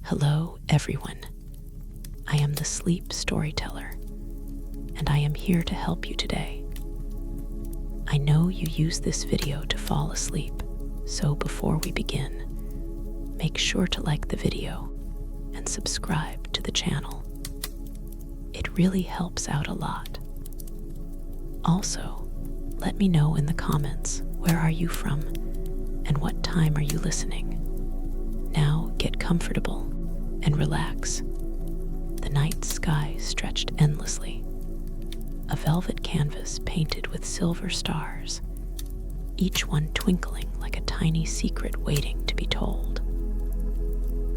Hello, everyone. I am the sleep storyteller, and I am here to help you today. I know you use this video to fall asleep, so before we begin, make sure to like the video and subscribe to the channel. It really helps out a lot. Also, let me know in the comments, where are you from and what time are you listening? Now get comfortable and relax. The night sky stretched endlessly, a velvet canvas painted with silver stars, each one twinkling like a tiny secret waiting to be told.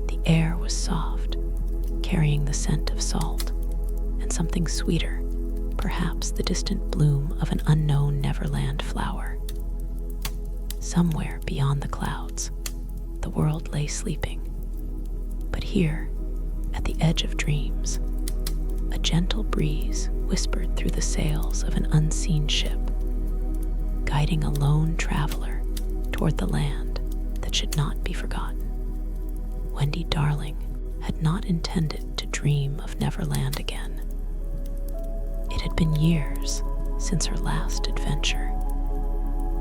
The air was soft, carrying the scent of salt, and something sweeter, perhaps the distant bloom of an unknown Neverland flower. Somewhere beyond the clouds, the world lay sleeping. But here, at the edge of dreams, a gentle breeze whispered through the sails of an unseen ship, guiding a lone traveler toward the land that should not be forgotten. Wendy Darling had not intended to dream of Neverland again. It had been years since her last adventure,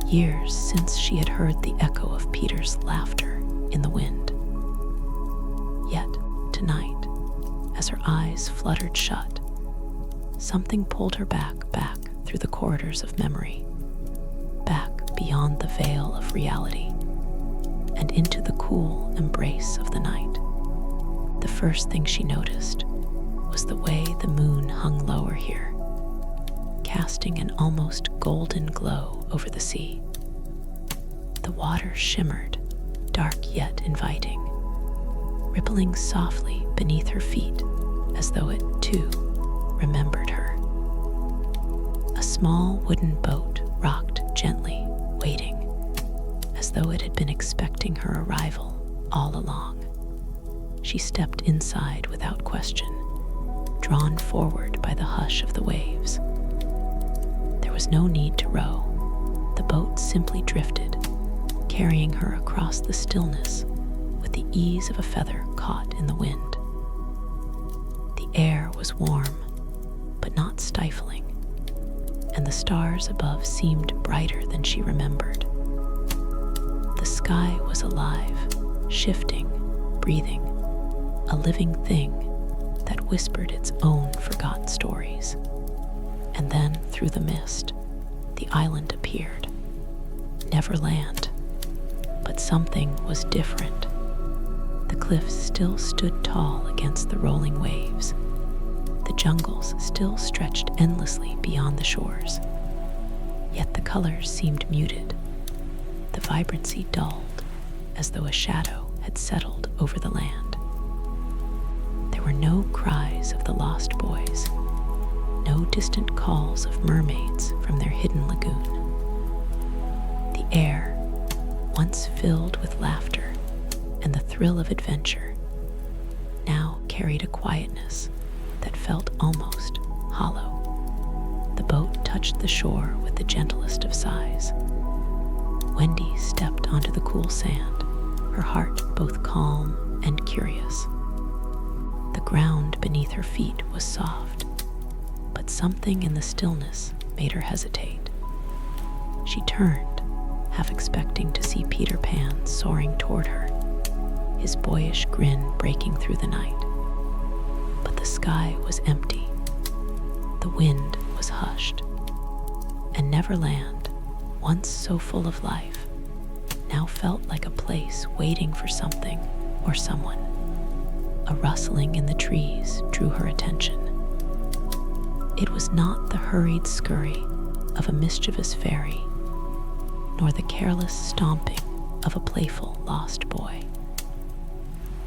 years since she had heard the echo of Peter's laughter in the wind. Yet, tonight, as her eyes fluttered shut, something pulled her back through the corridors of memory, back beyond the veil of reality, and into the cool embrace of the night. The first thing she noticed was the way the moon hung lower here, casting an almost golden glow over the sea. The water shimmered, dark yet inviting, rippling softly beneath her feet as though it, too, remembered her. A small wooden boat rocked gently, waiting, as though it had been expecting her arrival all along. She stepped inside without question, drawn forward by the hush of the waves. There was no need to row. The boat simply drifted, carrying her across the stillness with the ease of a feather caught in the wind. The air was warm, but not stifling, and the stars above seemed brighter than she remembered. The sky was alive, shifting, breathing, a living thing that whispered its own forgotten stories. And then, through the mist, the island appeared. Neverland. But something was different. The cliffs still stood tall against the rolling waves. The jungles still stretched endlessly beyond the shores. Yet the colors seemed muted, the vibrancy dulled, as though a shadow had settled over the land. There were no cries of the lost boys, no distant calls of mermaids from their hidden lagoon. The air, once filled with laughter and the thrill of adventure, now carried a quietness that felt almost hollow. The boat touched the shore with the gentlest of sighs. Wendy stepped onto the cool sand, her heart both calm and curious. The ground beneath her feet was soft, but something in the stillness made her hesitate. She turned, half expecting to see Peter Pan soaring toward her, his boyish grin breaking through the night. But the sky was empty, the wind was hushed, and Neverland, once so full of life, now felt like a place waiting for something or someone. A rustling in the trees drew her attention. It was not the hurried scurry of a mischievous fairy, nor the careless stomping of a playful lost boy.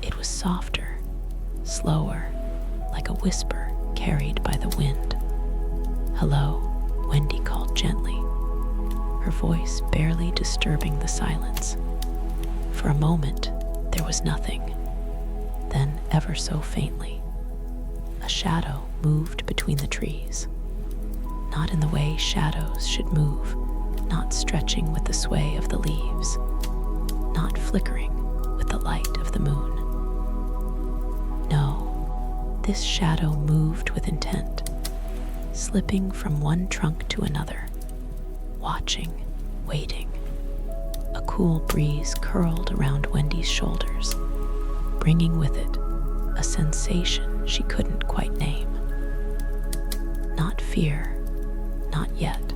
It was softer, slower, like a whisper carried by the wind. "Hello," Wendy called gently, her voice barely disturbing the silence. For a moment, there was nothing. Then, ever so faintly, a shadow moved between the trees, not in the way shadows should move, not stretching with the sway of the leaves, not flickering with the light of the moon. This shadow moved with intent, slipping from one trunk to another, watching, waiting. A cool breeze curled around Wendy's shoulders, bringing with it a sensation she couldn't quite name. Not fear, not yet.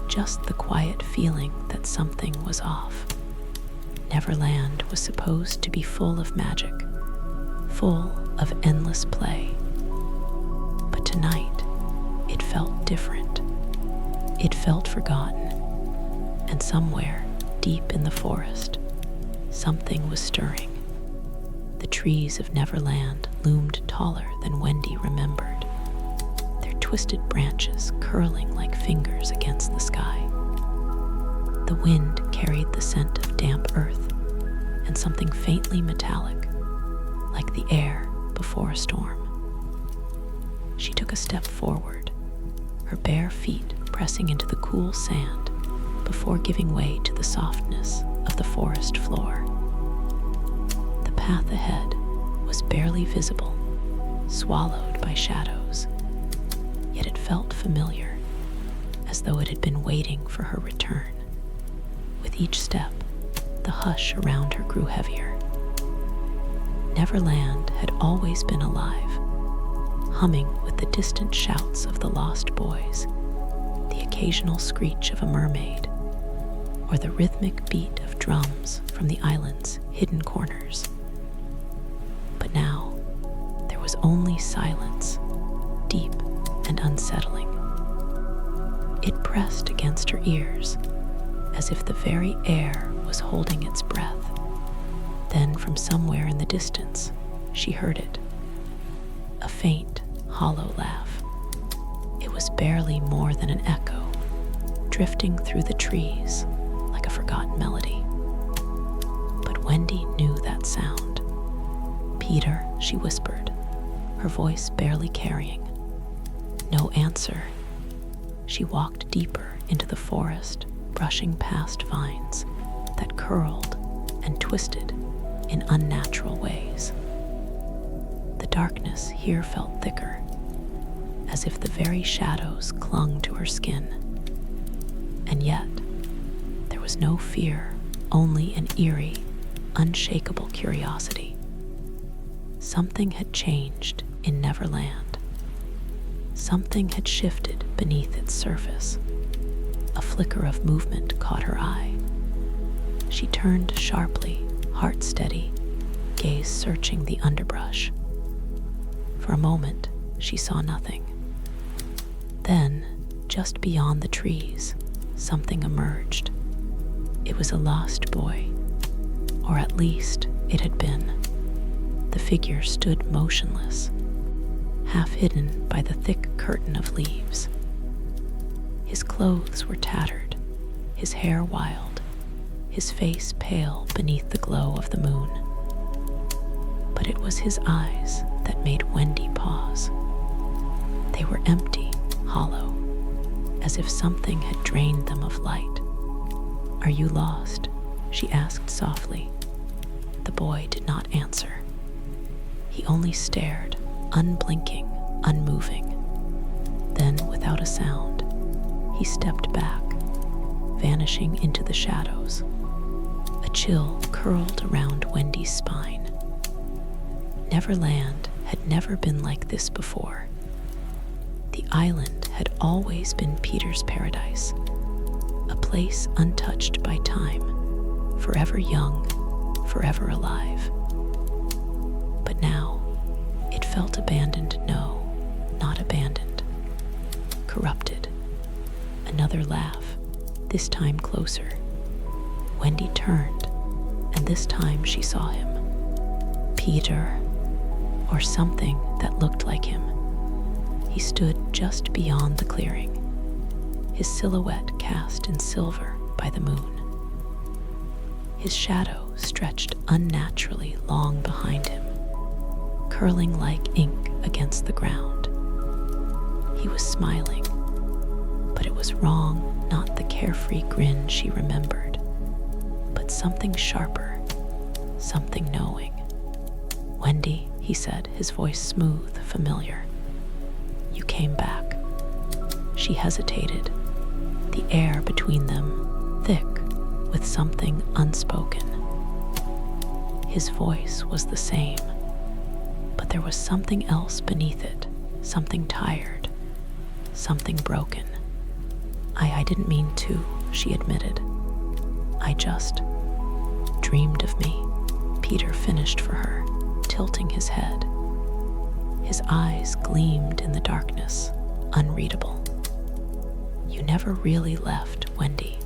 Just the quiet feeling that something was off. Neverland was supposed to be full of magic, full of endless play. But tonight, it felt different. It felt forgotten. And somewhere, deep in the forest, something was stirring. The trees of Neverland loomed taller than Wendy remembered, their twisted branches curling like fingers against the sky. The wind carried the scent of damp earth and something faintly metallic, like the air before a storm. She took a step forward, her bare feet pressing into the cool sand before giving way to the softness of the forest floor. The path ahead was barely visible, swallowed by shadows, yet it felt familiar, as though it had been waiting for her return. With each step, the hush around her grew heavier. Neverland had always been alive, humming with the distant shouts of the lost boys, the occasional screech of a mermaid, or the rhythmic beat of drums from the island's hidden corners. But now, there was only silence, deep and unsettling. It pressed against her ears, as if the very air was holding its breath. Then, from somewhere in the distance, she heard it. A faint, hollow laugh. It was barely more than an echo, drifting through the trees like a forgotten melody. But Wendy knew that sound. "Peter," she whispered, her voice barely carrying. No answer. She walked deeper into the forest, brushing past vines that curled and twisted in unnatural ways. The darkness here felt thicker, as if the very shadows clung to her skin. And yet, there was no fear, only an eerie, unshakable curiosity. Something had changed in Neverland. Something had shifted beneath its surface. A flicker of movement caught her eye. She turned sharply, heart steady, gaze searching the underbrush. For a moment, she saw nothing. Then, just beyond the trees, something emerged. It was a lost boy, or at least it had been. The figure stood motionless, half hidden by the thick curtain of leaves. His clothes were tattered, his hair wild, his face pale beneath the glow of the moon. But it was his eyes that made Wendy pause. They were empty, hollow, as if something had drained them of light. "Are you lost?" she asked softly. The boy did not answer. He only stared, unblinking, unmoving. Then, without a sound, he stepped back, vanishing into the shadows. A chill curled around Wendy's spine. Neverland had never been like this before. The island had always been Peter's paradise, a place untouched by time, forever young, forever alive. But now, it felt abandoned. No, not abandoned. Corrupted. Another laugh, this time closer. Wendy turned, and this time she saw him. Peter, or something that looked like him. He stood just beyond the clearing, his silhouette cast in silver by the moon. His shadow stretched unnaturally long behind him, curling like ink against the ground. He was smiling, but it was wrong, not the carefree grin she remembered, but something sharper, something knowing. "Wendy," he said, his voice smooth, familiar. You came back. She hesitated, the air between them thick with something unspoken. His voice was the same, but there was something else beneath it, something tired, something broken. I didn't mean to, she admitted. I just dreamed of me, Peter finished for her, tilting his head. His eyes gleamed in the darkness, unreadable. You never really left, Wendy.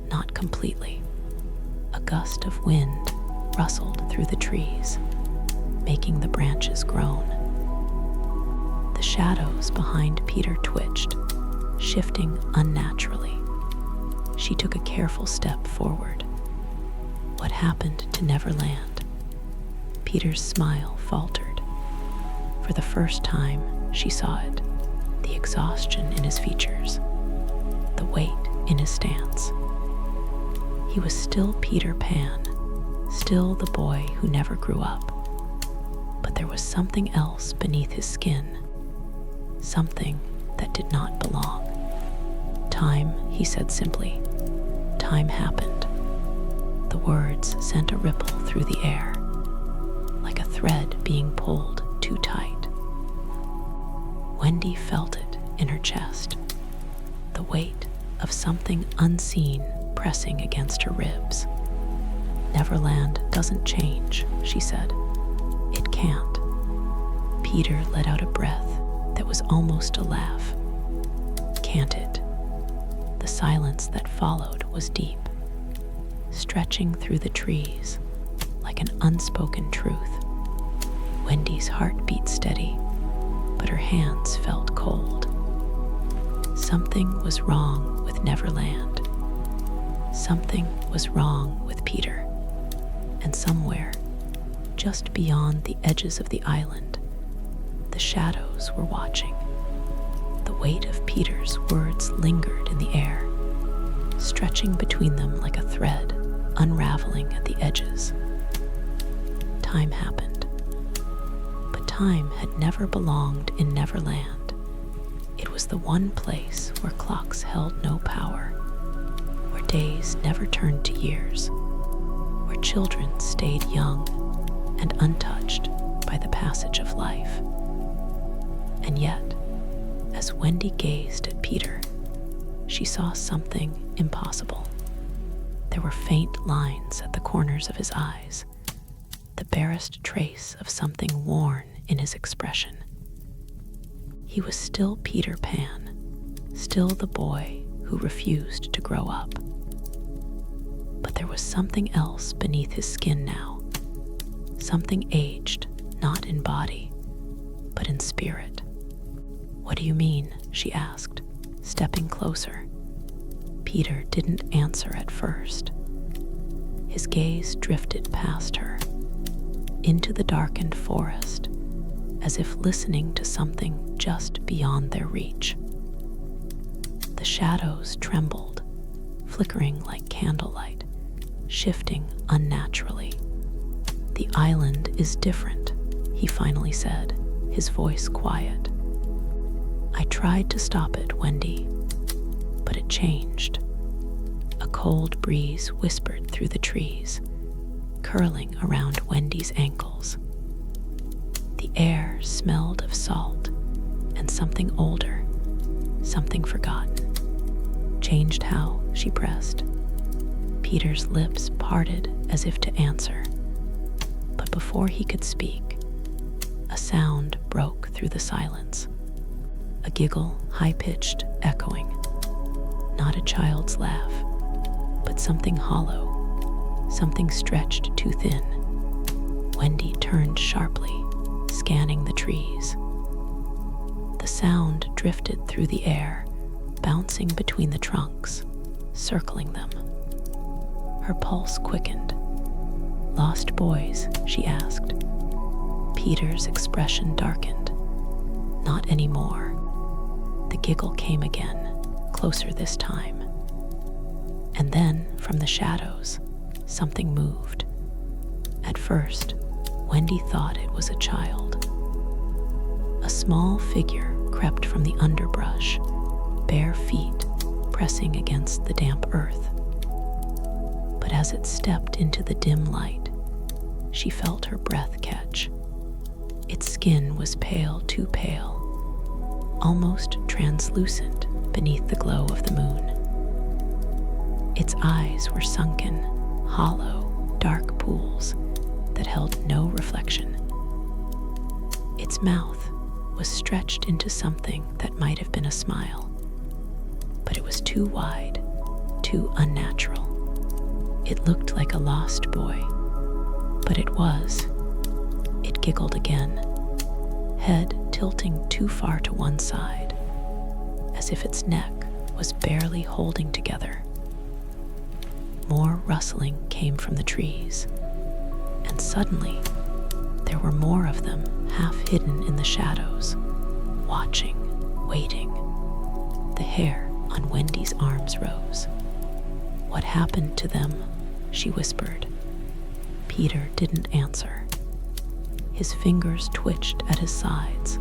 Not completely. A gust of wind rustled through the trees, making the branches groan. The shadows behind Peter twitched, shifting unnaturally. She took a careful step forward. What happened to Neverland? Peter's smile faltered. For the first time, she saw it, the exhaustion in his features, the weight in his stance. He was still Peter Pan, still the boy who never grew up. But there was something else beneath his skin, something that did not belong. Time, he said simply. Time happened. The words sent a ripple through the air, like a thread being pulled too tight. Wendy felt it in her chest, the weight of something unseen pressing against her ribs. Neverland doesn't change, she said. It can't. Peter let out a breath that was almost a laugh. Can't it? The silence that followed was deep, stretching through the trees like an unspoken truth. Wendy's heart beat steady, but her hands felt cold. Something was wrong with Neverland. Something was wrong with Peter. And somewhere, just beyond the edges of the island, the shadows were watching. The weight of Peter's words lingered in the air, stretching between them like a thread, unraveling at the edges. Time happened. But time had never belonged in Neverland. It was the one place where clocks held no power, where days never turned to years, where children stayed young and untouched by the passage of life. And yet, as Wendy gazed at Peter, she saw something impossible. There were faint lines at the corners of his eyes, the barest trace of something worn in his expression. He was still Peter Pan, still the boy who refused to grow up. But there was something else beneath his skin now, something aged, not in body, but in spirit. What do you mean? She asked, stepping closer. Peter didn't answer at first. His gaze drifted past her, into the darkened forest, as if listening to something just beyond their reach. The shadows trembled, flickering like candlelight, shifting unnaturally. The island is different, he finally said, his voice quiet. I tried to stop it, Wendy, but it changed. A cold breeze whispered through the trees, curling around Wendy's ankles. The air smelled of salt and something older, something forgotten. Changed how? She pressed. Peter's lips parted as if to answer, but before he could speak, a sound broke through the silence. A giggle, high-pitched, echoing. Not a child's laugh, but something hollow, something stretched too thin. Wendy turned sharply, scanning the trees. The sound drifted through the air, bouncing between the trunks, circling them. Her pulse quickened. Lost boys, she asked. Peter's expression darkened. Not anymore. The giggle came again, closer this time. And then, from the shadows, something moved. At first, Wendy thought it was a child. A small figure crept from the underbrush, bare feet pressing against the damp earth. But as it stepped into the dim light, she felt her breath catch. Its skin was pale, too pale, almost translucent beneath the glow of the moon. Its eyes were sunken, hollow, dark pools that held no reflection. Its mouth was stretched into something that might have been a smile, but it was too wide, too unnatural. It looked like a lost boy, but it was. It giggled again, head tilting too far to one side, as if its neck was barely holding together. More rustling came from the trees, and suddenly there were more of them half hidden in the shadows, watching, waiting. The hair on Wendy's arms rose. "What happened to them?" she whispered. Peter didn't answer. His fingers twitched at his sides,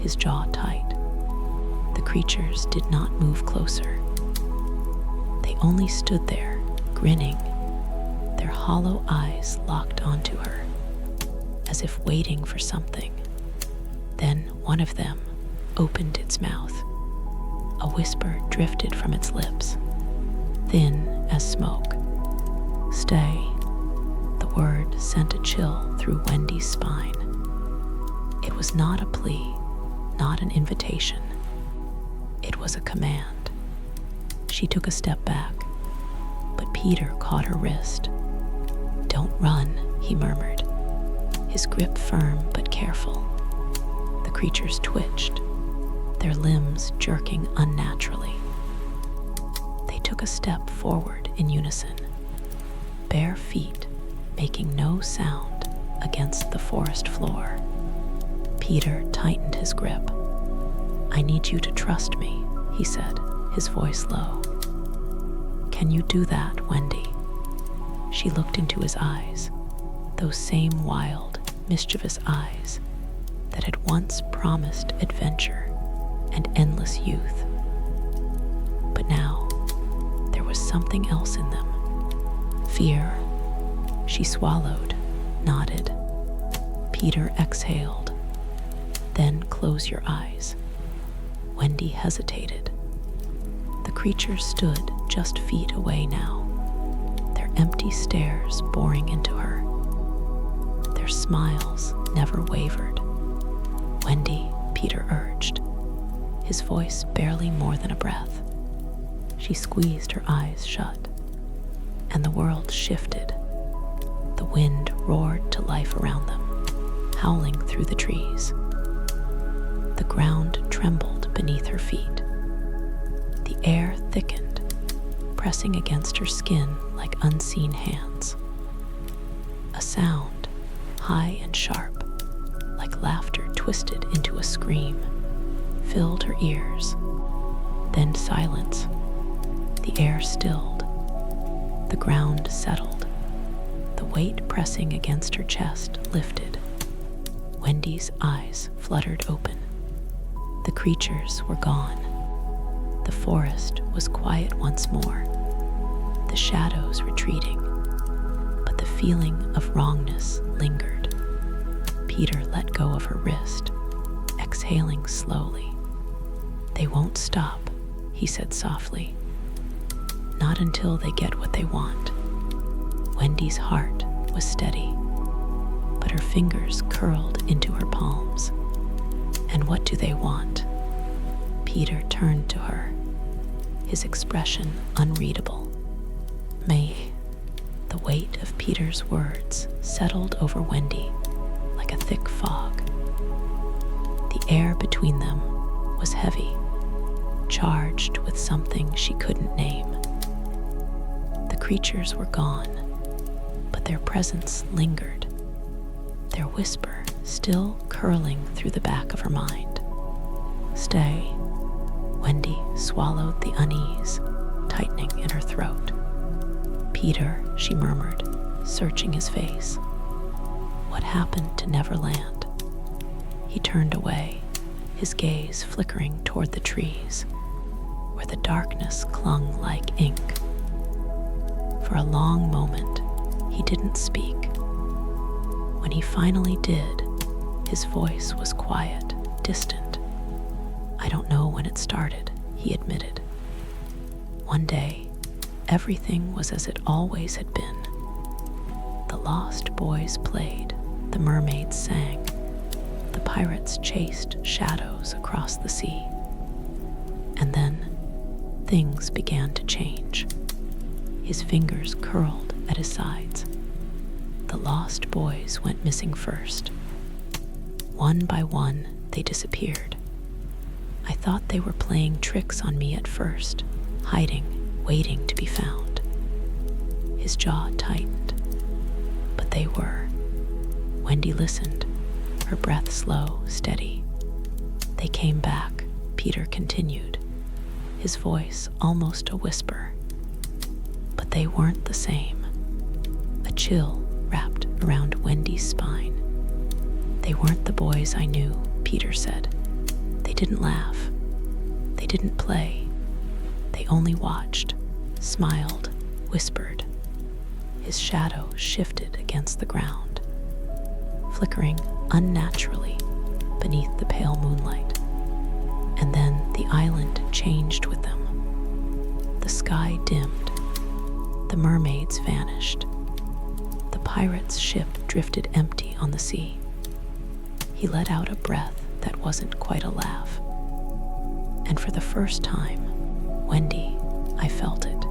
his jaw tight. The creatures did not move closer. They only stood there, grinning, their hollow eyes locked onto her, as if waiting for something. Then one of them opened its mouth. A whisper drifted from its lips, thin as smoke. "Stay." The word sent a chill through Wendy's spine. It was not a plea, not an invitation. It was a command. She took a step back, but Peter caught her wrist. "Don't run," he murmured, his grip firm but careful. The creatures twitched, their limbs jerking unnaturally. They took a step forward in unison, bare feet making no sound against the forest floor. Peter tightened his grip. "I need you to trust me," he said, his voice low. "Can you do that, Wendy?" She looked into his eyes, those same wild, mischievous eyes that had once promised adventure and endless youth. But now, there was something else in them. Fear. She swallowed, nodded. Peter exhaled. "Then close your eyes." Wendy hesitated. The creatures stood just feet away now, their empty stares boring into her. Their smiles never wavered. "Wendy," Peter urged, his voice barely more than a breath. She squeezed her eyes shut, and the world shifted. The wind roared to life around them, howling through the trees. The ground trembled beneath her feet. The air thickened, pressing against her skin like unseen hands. A sound, high and sharp, like laughter twisted into a scream, filled her ears. Then silence. The air stilled. The ground settled. The weight pressing against her chest lifted. Wendy's eyes fluttered open. The creatures were gone. The forest was quiet once more, the shadows retreating, but the feeling of wrongness lingered. Peter let go of her wrist, exhaling slowly. "They won't stop," he said softly. "Not until they get what they want." Wendy's heart was steady, but her fingers curled into her palms. "And what do they want?" Peter turned to her, his expression unreadable. "May." The weight of Peter's words settled over Wendy like a thick fog. The air between them was heavy, charged with something she couldn't name. The creatures were gone, but their presence lingered, their whisper still curling through the back of her mind. "Stay." Wendy swallowed the unease, tightening in her throat. "Peter," she murmured, searching his face. What happened to Neverland? He turned away, his gaze flickering toward the trees, where the darkness clung like ink. For a long moment, he didn't speak. When he finally did, his voice was quiet, distant. "I don't know when it started," he admitted. "One day, everything was as it always had been. The lost boys played, the mermaids sang, the pirates chased shadows across the sea. And then, things began to change." His fingers curled at his sides. The lost boys went missing first. One by one, they disappeared. I thought they were playing tricks on me at first, hiding, waiting to be found. His jaw tightened. But they were. Wendy listened, her breath slow, steady. "They came back," Peter continued, his voice almost a whisper. But they weren't the same. A chill wrapped around Wendy's spine. "They weren't the boys I knew," Peter said. "They didn't laugh. They didn't play. They only watched, smiled, whispered." His shadow shifted against the ground, flickering unnaturally beneath the pale moonlight. And then the island changed with them. The sky dimmed. The mermaids vanished. The pirate's ship drifted empty on the sea. He let out a breath that wasn't quite a laugh. And for the first time, Wendy, I felt it.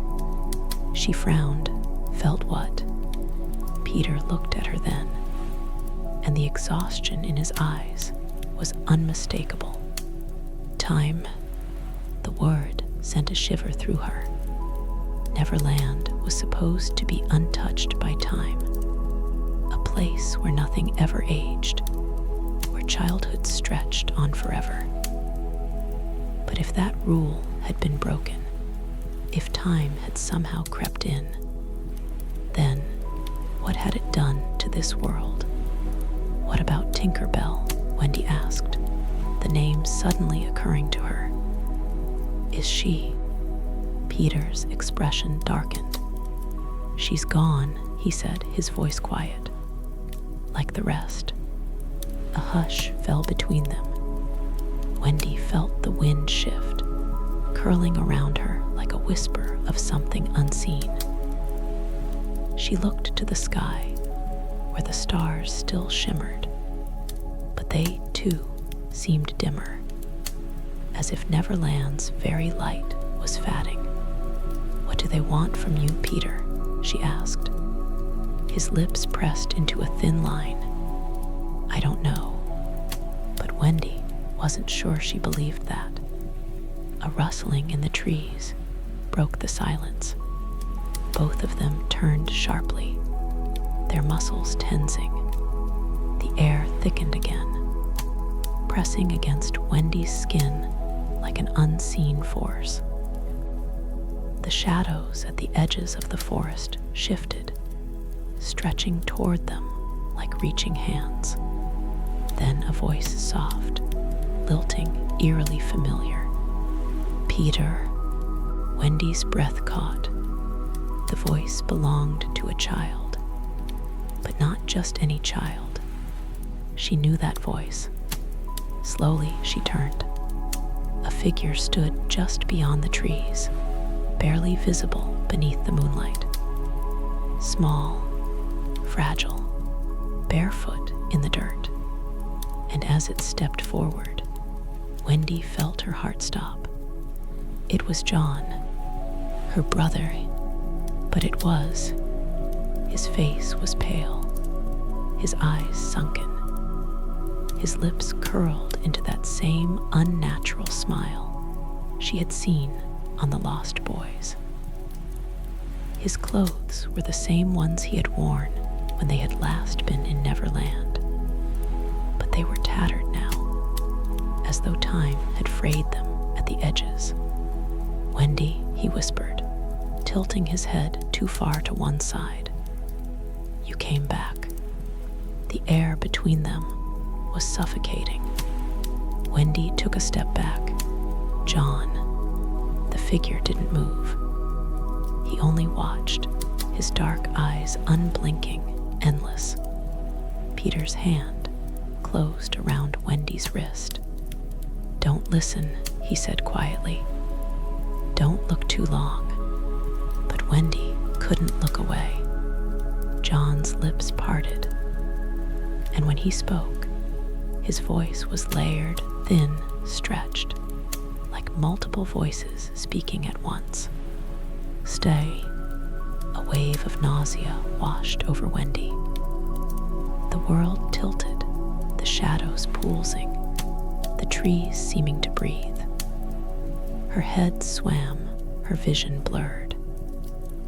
She frowned. Felt what? Peter looked at her then, and the exhaustion in his eyes was unmistakable. Time. The word sent a shiver through her. Neverland was supposed to be untouched by time, a place where nothing ever aged, where childhood stretched on forever. But if that rule had been broken, if time had somehow crept in, then what had it done to this world? "What about Tinkerbell?" Wendy asked, the name suddenly occurring to her. "Is she?" Peter's expression darkened. "She's gone," he said, his voice quiet. Like the rest. A hush fell between them. Wendy felt the wind shift, curling around her like a whisper of something unseen. She looked to the sky, where the stars still shimmered, but they, too, seemed dimmer, as if Neverland's very light was fading. "What do they want from you, Peter?" she asked. His lips pressed into a thin line. "I don't know." But Wendy wasn't sure she believed that. A rustling in the trees broke the silence. Both of them turned sharply, their muscles tensing. The air thickened again, pressing against Wendy's skin like an unseen force. The shadows at the edges of the forest shifted, stretching toward them like reaching hands. Then a voice soft, lilting, eerily familiar. "Peter." Wendy's breath caught. The voice belonged to a child, but not just any child. She knew that voice. Slowly she turned. A figure stood just beyond the trees, barely visible beneath the moonlight. Small, fragile, barefoot in the dirt. And as it stepped forward, Wendy felt her heart stop. It was John, her brother, but it was. His face was pale, his eyes sunken, his lips curled into that same unnatural smile she had seen on the Lost Boys. His clothes were the same ones he had worn when they had last been in Neverland, but they were tattered now, as though time had frayed them at the edges. "Wendy," he whispered, tilting his head too far to one side. "You came back." The The air between them was suffocating. Wendy took a step back. John, the figure didn't move. He only watched, his dark eyes unblinking, endless. Peter's hand closed around Wendy's wrist. "Don't listen," he said quietly. "Don't look too long." But Wendy couldn't look away. John's lips parted, and when he spoke, his voice was layered, thin, stretched, like multiple voices speaking at once. "Stay." A wave of nausea washed over Wendy. The world tilted, the shadows pulsing, the trees seeming to breathe. Her head swam, her vision blurred.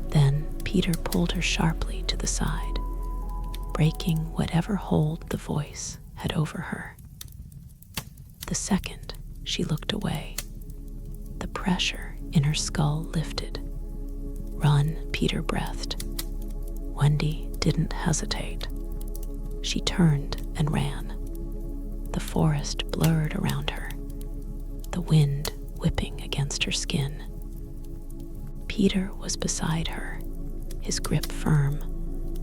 Then Peter pulled her sharply to the side, breaking whatever hold the voice had over her. The second she looked away, the pressure in her skull lifted. "Run," Peter breathed. Wendy didn't hesitate. She turned and ran. The forest blurred around her, the wind whipping against her skin. Peter was beside her, his grip firm,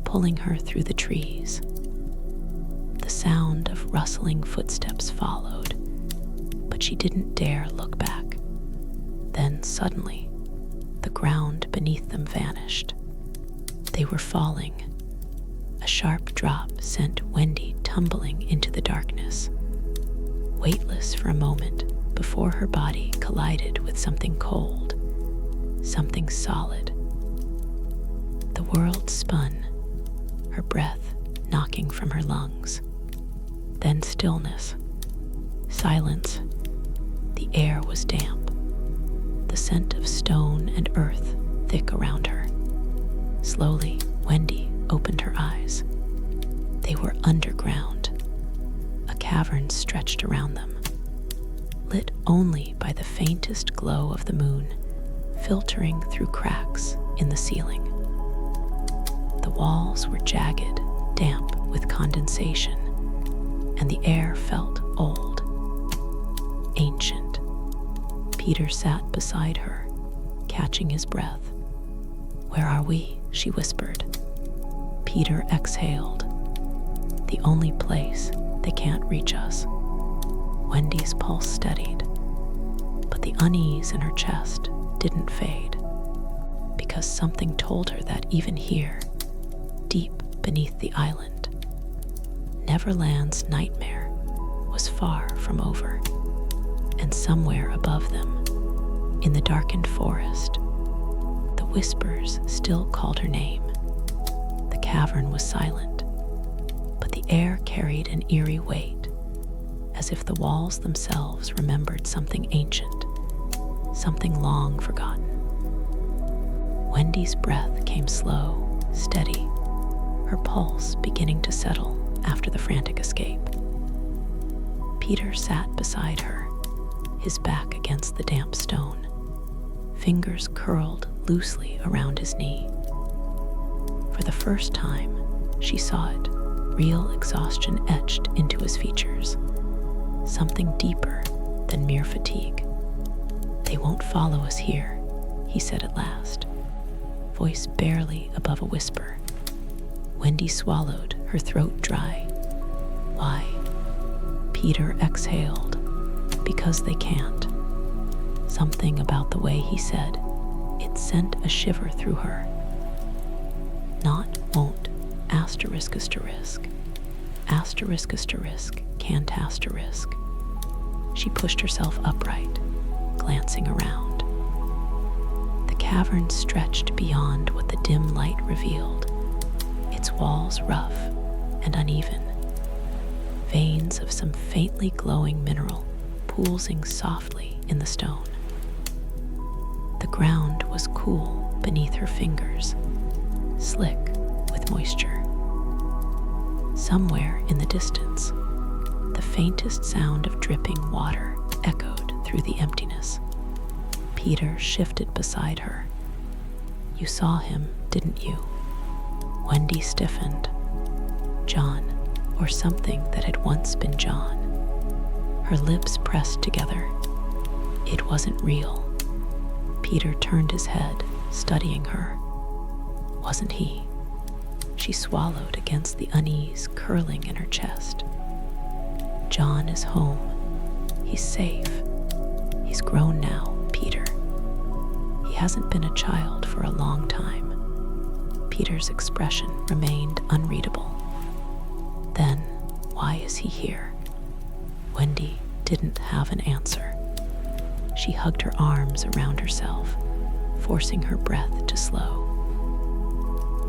pulling her through the trees. The sound of rustling footsteps followed, but she didn't dare look back. Then suddenly, the ground beneath them vanished. They were falling. A sharp drop sent Wendy tumbling into the darkness, weightless for a moment before her body collided with something cold, something solid. The world spun, her breath knocking from her lungs. Then stillness, silence. The air was damp, the scent of stone and earth thick around her. Slowly, Wendy opened her eyes. They were underground. A cavern stretched around them, lit only by the faintest glow of the moon, filtering through cracks in the ceiling. The walls were jagged, damp with condensation, and the air felt old, ancient. Peter sat beside her, catching his breath. "Where are we?" she whispered. Peter exhaled. "The only place they can't reach us." Wendy's pulse steadied, but the unease in her chest didn't fade, because something told her that even here, deep beneath the island, Neverland's nightmare was far from over, and somewhere above them, in the darkened forest, the whispers still called her name. The cavern was silent, but the air carried an eerie weight, as if the walls themselves remembered something ancient, something long forgotten. Wendy's breath came slow, steady, her pulse beginning to settle after the frantic escape. Peter sat beside her, his back against the damp stone, fingers curled loosely around his knee. For the first time, she saw it, real exhaustion etched into his features, something deeper than mere fatigue. "They won't follow us here," he said at last, voice barely above a whisper. Wendy swallowed, her throat dry. "Why?" Peter exhaled. "Because they can't." Something about the way he said it sent a shiver through her. Not won't, asterisk asterisk, asterisk asterisk, can't asterisk. She pushed herself upright, glancing around. The cavern stretched beyond what the dim light revealed, its walls rough and uneven, veins of some faintly glowing mineral pulsing softly in the stone. The ground was cool beneath her fingers, slick with moisture. Somewhere in the distance, the faintest sound of dripping water echoed through the emptiness. Peter shifted beside her. "You saw him, didn't you?" Wendy stiffened. "John, or something that had once been John. Her lips pressed together. It wasn't real. Peter turned his head, studying her. Wasn't he? She swallowed against the unease curling in her chest. John is home. He's safe. He's grown now, Peter. He hasn't been a child for a long time. Peter's expression remained unreadable. Then, why is he here? Wendy didn't have an answer. She hugged her arms around herself, forcing her breath to slow.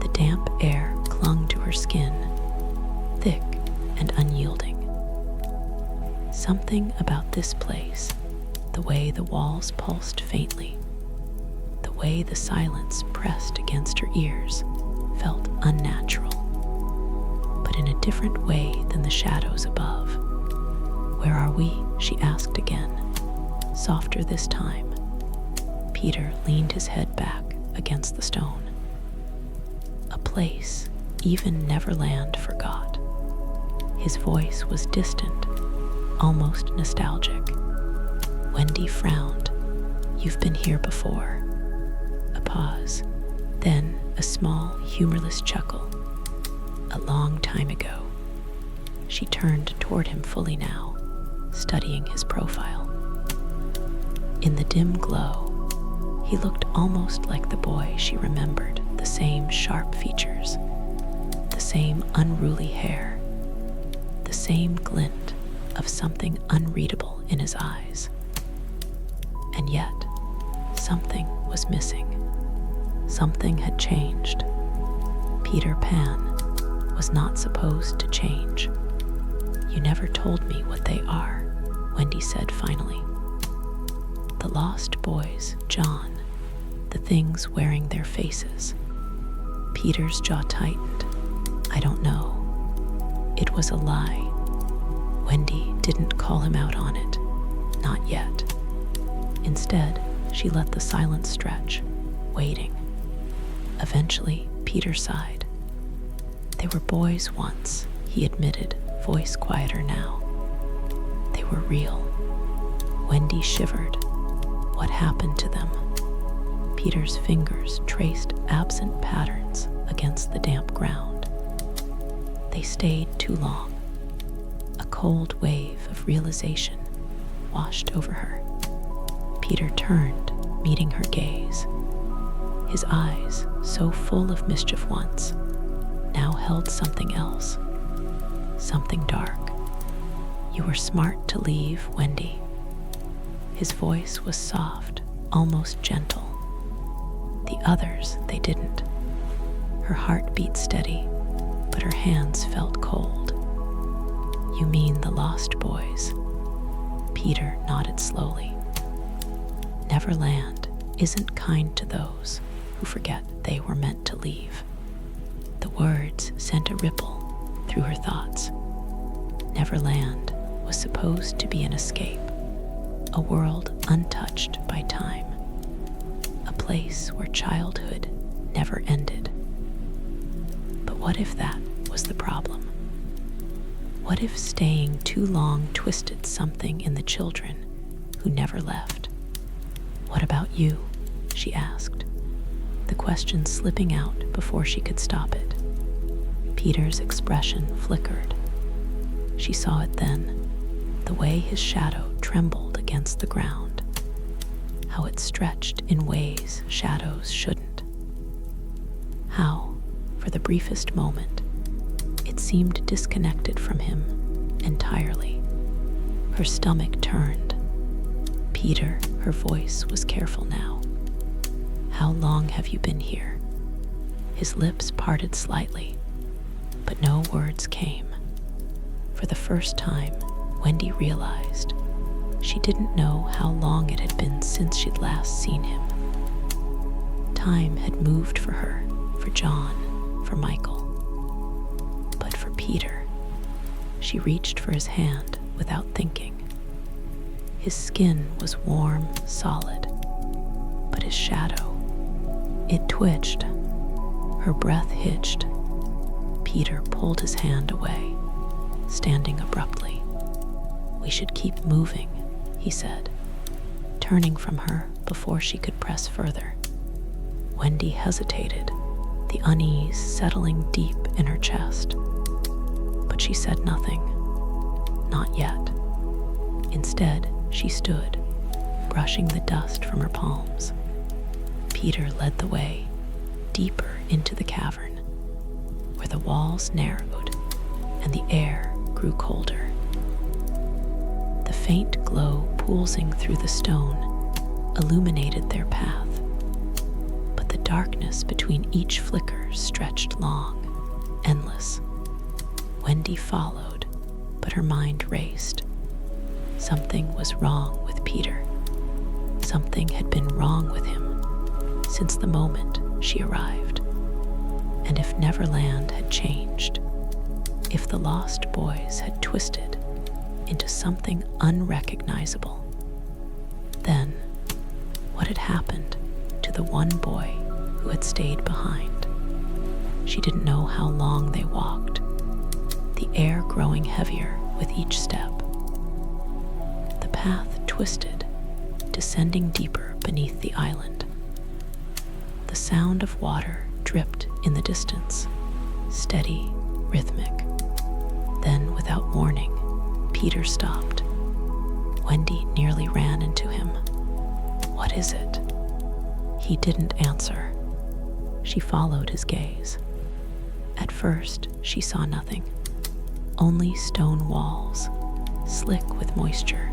The damp air clung to her skin, thick and unyielding. Something about this place, the way the walls pulsed faintly, the way the silence pressed against her ears, felt unnatural, but in a different way than the shadows above. "Where are we?" she asked again, softer this time. Peter leaned his head back against the stone. A place even Neverland forgot. His voice was distant, almost nostalgic. Wendy frowned. "You've been here before." A pause, then a small, humorless chuckle. "A long time ago." She turned toward him fully now, studying his profile. In the dim glow, he looked almost like the boy she remembered, the same sharp features, the same unruly hair, the same glint of something unreadable in his eyes. And yet, something was missing. Something had changed. Peter Pan was not supposed to change. "You never told me what they are," Wendy said finally. "The lost boys, John, the things wearing their faces." Peter's jaw tightened. "I don't know. It was a lie. Wendy didn't call him out on it. Not yet." Instead, she let the silence stretch, waiting. Eventually, Peter sighed. "They were boys once," he admitted, voice quieter now. "They were real." Wendy shivered. What happened to them? Peter's fingers traced absent patterns against the damp ground. They stayed too long. A cold wave of realization washed over her. Peter turned, meeting her gaze. His eyes, so full of mischief once, now held something else. Something dark. "You were smart to leave, Wendy." His voice was soft, almost gentle. The others, they didn't. Her heart beat steady, but her hands felt cold. "You mean the lost boys?" Peter nodded slowly. "Neverland isn't kind to those who forget they were meant to leave." The words sent a ripple through her thoughts. Neverland was supposed to be an escape, a world untouched by time, a place where childhood never ended. But what if that was the problem? What if staying too long twisted something in the children who never left? "What about you?" she asked, the question slipping out before she could stop it. Peter's expression flickered. She saw it then, the way his shadow trembled against the ground, how it stretched in ways shadows shouldn't. How, for the briefest moment, it seemed disconnected from him entirely. Her stomach turned. "Peter," her voice was careful now. "How long have you been here?" His lips parted slightly, but no words came. For the first time, Wendy realized she didn't know how long it had been since she'd last seen him. Time had moved for her, for John, for Michael. But for Peter, she reached for his hand without thinking. His skin was warm, solid, but his shadow, it twitched. Her breath hitched. Peter pulled his hand away. standing abruptly. "We should keep moving," he said, turning from her before she could press further. Wendy hesitated, the unease settling deep in her chest. But she said nothing. Not yet. Instead, she stood, brushing the dust from her palms. Peter led the way, deeper into the cavern, where the walls narrowed and the air grew colder. The faint glow pulsing through the stone illuminated their path, but the darkness between each flicker stretched long, endless. Wendy followed, but her mind raced. Something was wrong with Peter. Something had been wrong with him since the moment she arrived. And if Neverland had changed, if the lost boys had twisted into something unrecognizable, then what had happened to the one boy who had stayed behind? She didn't know how long they walked, the air growing heavier with each step. The path twisted, descending deeper beneath the island. The sound of water dripped in the distance, steady, rhythmic. Then, without warning, Peter stopped. Wendy nearly ran into him. "What is it?" He didn't answer. She followed his gaze. At first, she saw nothing. Only stone walls, slick with moisture,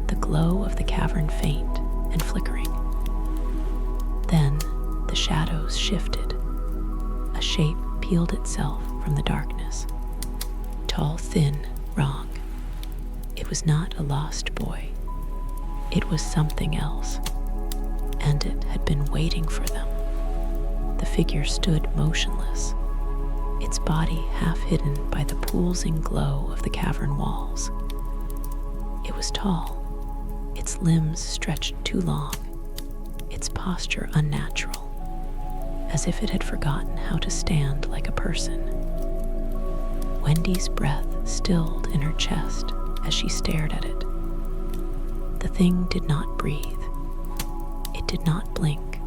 the glow of the cavern faint and flickering. Then the shadows shifted. A shape peeled itself from the darkness. Tall, thin, wrong. It was not a lost boy. It was something else, and it had been waiting for them. The figure stood motionless, its body half hidden by the pulsing glow of the cavern walls. It was tall, its limbs stretched too long, its posture unnatural, as if it had forgotten how to stand like a person. Wendy's breath stilled in her chest as she stared at it. The thing did not breathe. It did not blink.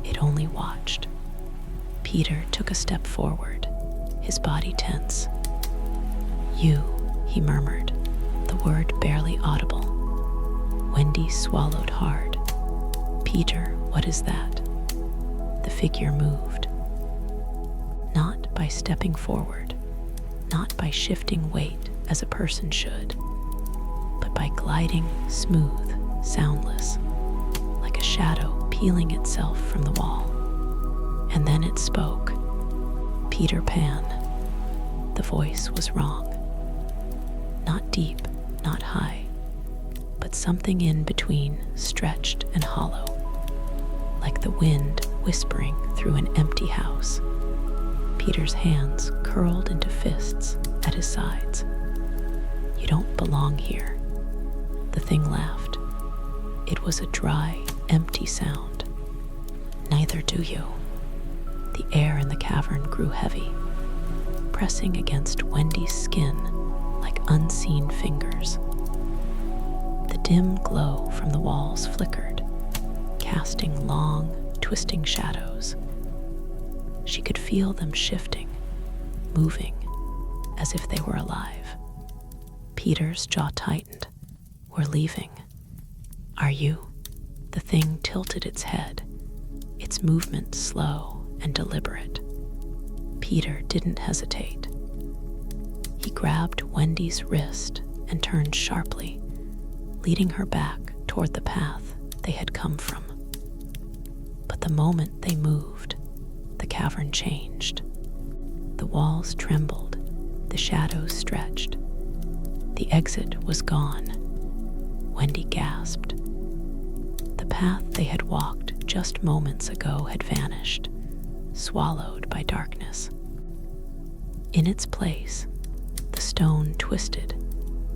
It only watched. Peter took a step forward, his body tense. "You," he murmured, the word barely audible. Wendy swallowed hard. "Peter, what is that?" The figure moved. Not by stepping forward, not by shifting weight as a person should, but by gliding smooth, soundless, like a shadow peeling itself from the wall. And then it spoke. "Peter Pan." The voice was wrong. Not deep, not high, but something in between, stretched and hollow, like the wind whispering through an empty house. Peter's hands curled into fists at his sides. "You don't belong here." The thing laughed. It was a dry, empty sound. "Neither do you." The air in the cavern grew heavy, pressing against Wendy's skin like unseen fingers. The dim glow from the walls flickered, casting long, twisting shadows. She could feel them shifting, moving, as if they were alive. Peter's jaw tightened. "We're leaving." "Are you?" The thing tilted its head, its movement slow and deliberate. Peter didn't hesitate. He grabbed Wendy's wrist and turned sharply, leading her back toward the path they had come from. But the moment they moved, the cavern changed. The walls trembled, the shadows stretched. The exit was gone. Wendy gasped. The path they had walked just moments ago had vanished, swallowed by darkness. In its place, the stone twisted,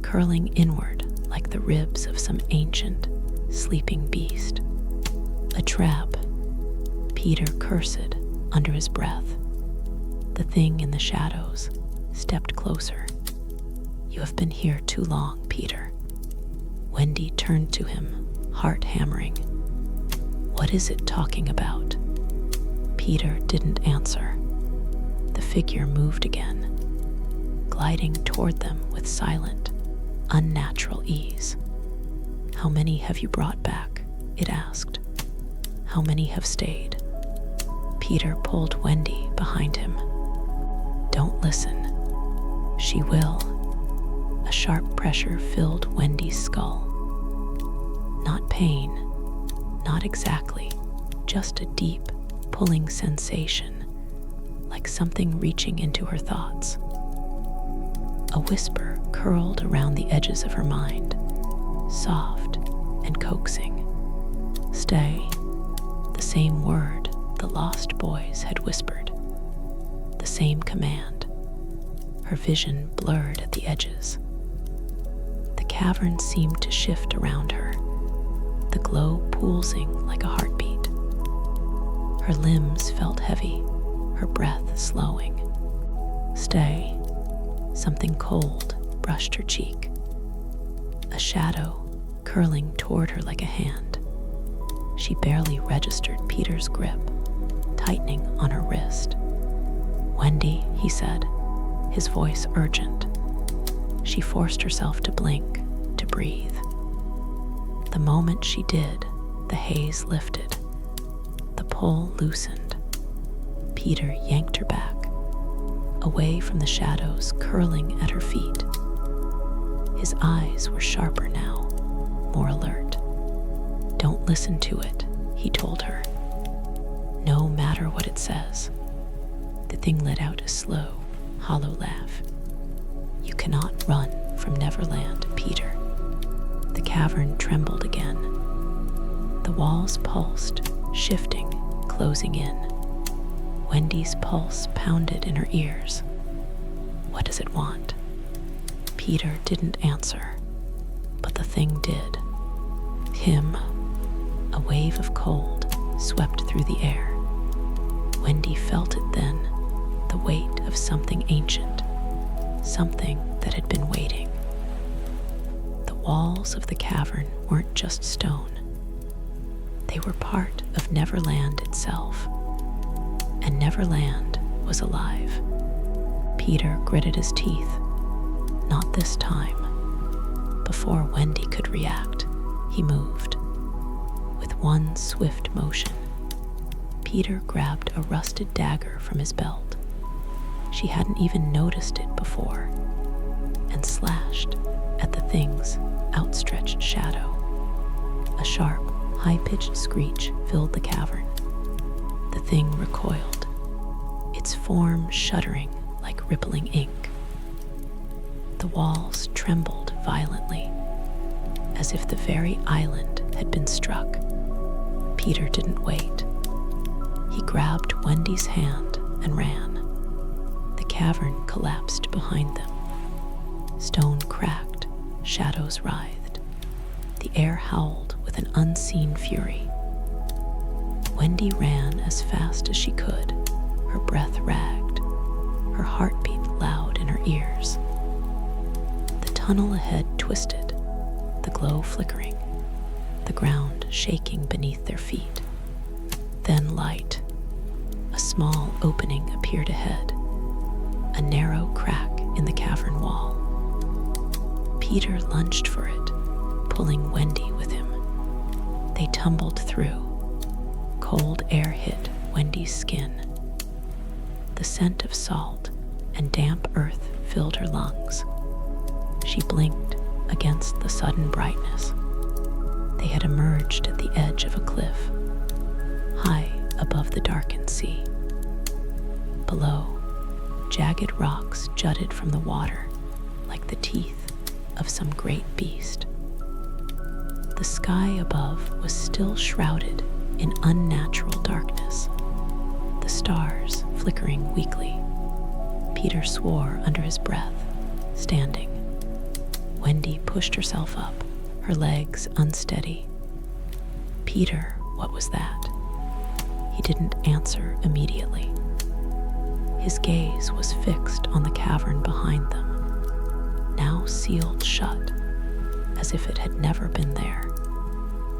curling inward like the ribs of some ancient, sleeping beast. A trap. Peter cursed under his breath. The thing in the shadows stepped closer, "You have been here too long, Peter." Wendy turned to him, heart hammering. "What is it talking about?" Peter didn't answer. The figure moved again, gliding toward them with silent, unnatural ease. "How many have you brought back?" it asked. "How many have stayed?" Peter pulled Wendy behind him. "Don't listen. She will." A sharp pressure filled Wendy's skull. Not pain, not exactly, just a deep, pulling sensation, like something reaching into her thoughts. A whisper curled around the edges of her mind, soft and coaxing. "Stay," the same word the lost boys had whispered, the same command. Her vision blurred at the edges. The cavern seemed to shift around her, the glow pulsing like a heartbeat. Her limbs felt heavy, her breath slowing. "Stay." Something cold brushed her cheek. A shadow curling toward her like a hand. She barely registered Peter's grip, tightening on her wrist. "Wendy," he said, his voice urgent. She forced herself to blink, to breathe. The moment she did, the haze lifted. The pull loosened. Peter yanked her back, away from the shadows curling at her feet. His eyes were sharper now, more alert. "Don't listen to it," he told her. "No matter what it says." The thing let out a slow, hollow laugh. "You cannot run from Neverland, Peter." The cavern trembled again. The walls pulsed, shifting, closing in. Wendy's pulse pounded in her ears. "What does it want?" Peter didn't answer, but the thing did. Him. A wave of cold swept through the air. Wendy felt it then, the weight of something ancient, something that had been waiting. The walls of the cavern weren't just stone. They were part of Neverland itself. And Neverland was alive. Peter gritted his teeth. Not this time. Before Wendy could react, he moved. With one swift motion, Peter grabbed a rusted dagger from his belt. She hadn't even noticed it before, and slashed at the thing's outstretched shadow. A sharp, high-pitched screech filled the cavern. The thing recoiled, its form shuddering like rippling ink. The walls trembled violently, as if the very island had been struck. Peter didn't wait. He grabbed Wendy's hand and ran. The cavern collapsed behind them. Stone cracked, shadows writhed. The air howled with an unseen fury. Wendy ran as fast as she could, her breath ragged, her heartbeat loud in her ears. The tunnel ahead twisted, the glow flickering, the ground shaking beneath their feet. Then light. A small opening appeared ahead, a narrow crack in the cavern wall. Peter lunged for it, pulling Wendy with him. They tumbled through. Cold air hit Wendy's skin. The scent of salt and damp earth filled her lungs. She blinked against the sudden brightness. They had emerged at the edge of a cliff, high above the darkened sea. Below, jagged rocks jutted from the water like the teeth of some great beast. The sky above was still shrouded in unnatural darkness, the stars flickering weakly. Peter swore under his breath, standing. Wendy pushed herself up, her legs unsteady. "Peter, what was that?" He didn't answer immediately. His gaze was fixed on the cavern behind them. now sealed shut, as if it had never been there.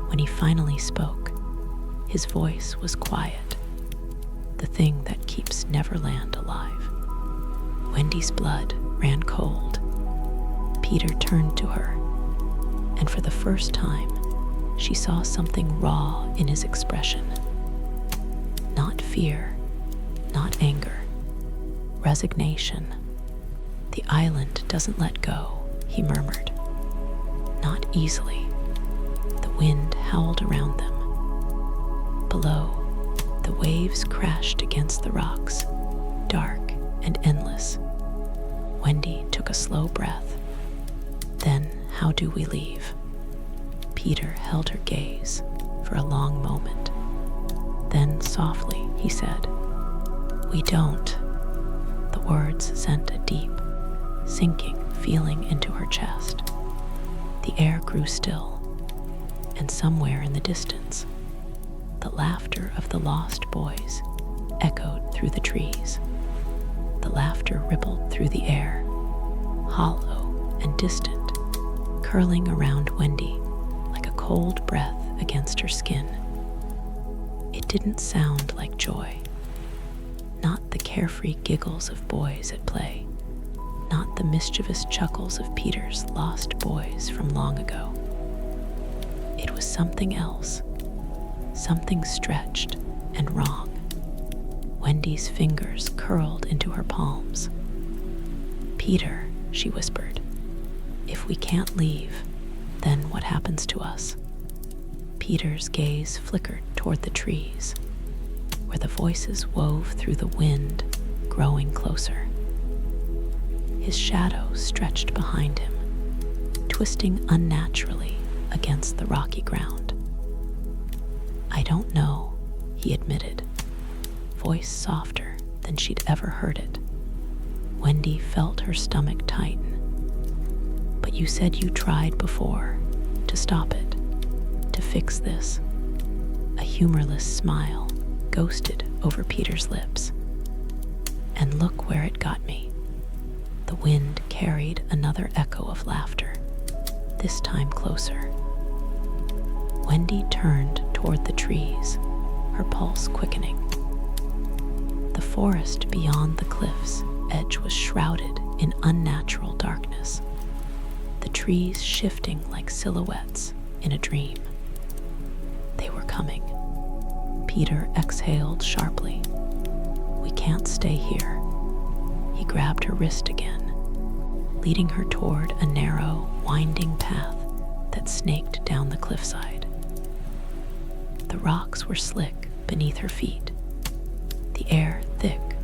When he finally spoke, his voice was quiet, the thing that keeps Neverland alive. Wendy's blood ran cold. Peter turned to her, and for the first time, she saw something raw in his expression. Not fear, not anger, resignation. "The island doesn't let go," he murmured. "Not easily." The wind howled around them. Below, the waves crashed against the rocks, dark and endless. Wendy took a slow breath. "Then how do we leave?" Peter held her gaze for a long moment. Then softly he said, "We don't." The words sent a deep, sinking feeling into her chest. The air grew still, and somewhere in the distance, the laughter of the lost boys echoed through the trees. The laughter rippled through the air, hollow and distant, curling around Wendy like a cold breath against her skin. It didn't sound like joy. Not the carefree giggles of boys at play, not the mischievous chuckles of Peter's lost boys from long ago. It was something else, something stretched and wrong. Wendy's fingers curled into her palms. "Peter," she whispered, "if we can't leave, then what happens to us?" Peter's gaze flickered toward the trees, where the voices wove through the wind, growing closer. His shadow stretched behind him, twisting unnaturally against the rocky ground. "I don't know," he admitted, voice softer than she'd ever heard it. Wendy felt her stomach tighten. "But you said you tried before to stop it, to fix this." A humorless smile ghosted over Peter's lips. "And look where it got me." The wind carried another echo of laughter, this time closer. Wendy turned toward the trees, her pulse quickening. The forest beyond the cliff's edge was shrouded in unnatural darkness, the trees shifting like silhouettes in a dream. They were coming. Peter exhaled sharply. "We can't stay here." He grabbed her wrist again, leading her toward a narrow, winding path that snaked down the cliffside. The rocks were slick beneath her feet, the air thick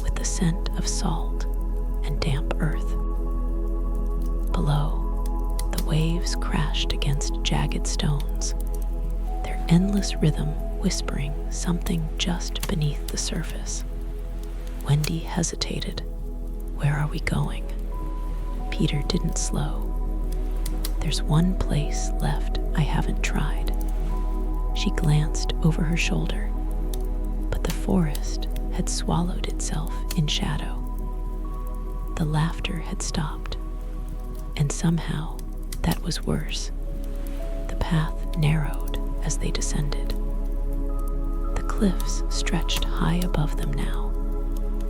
with the scent of salt and damp earth. Below, the waves crashed against jagged stones, their endless rhythm whispering something just beneath the surface. Wendy hesitated. "Where are we going?" Peter didn't slow. "There's one place left I haven't tried." She glanced over her shoulder, but the forest had swallowed itself in shadow. The laughter had stopped, and somehow that was worse. The path narrowed as they descended. The cliffs stretched high above them now,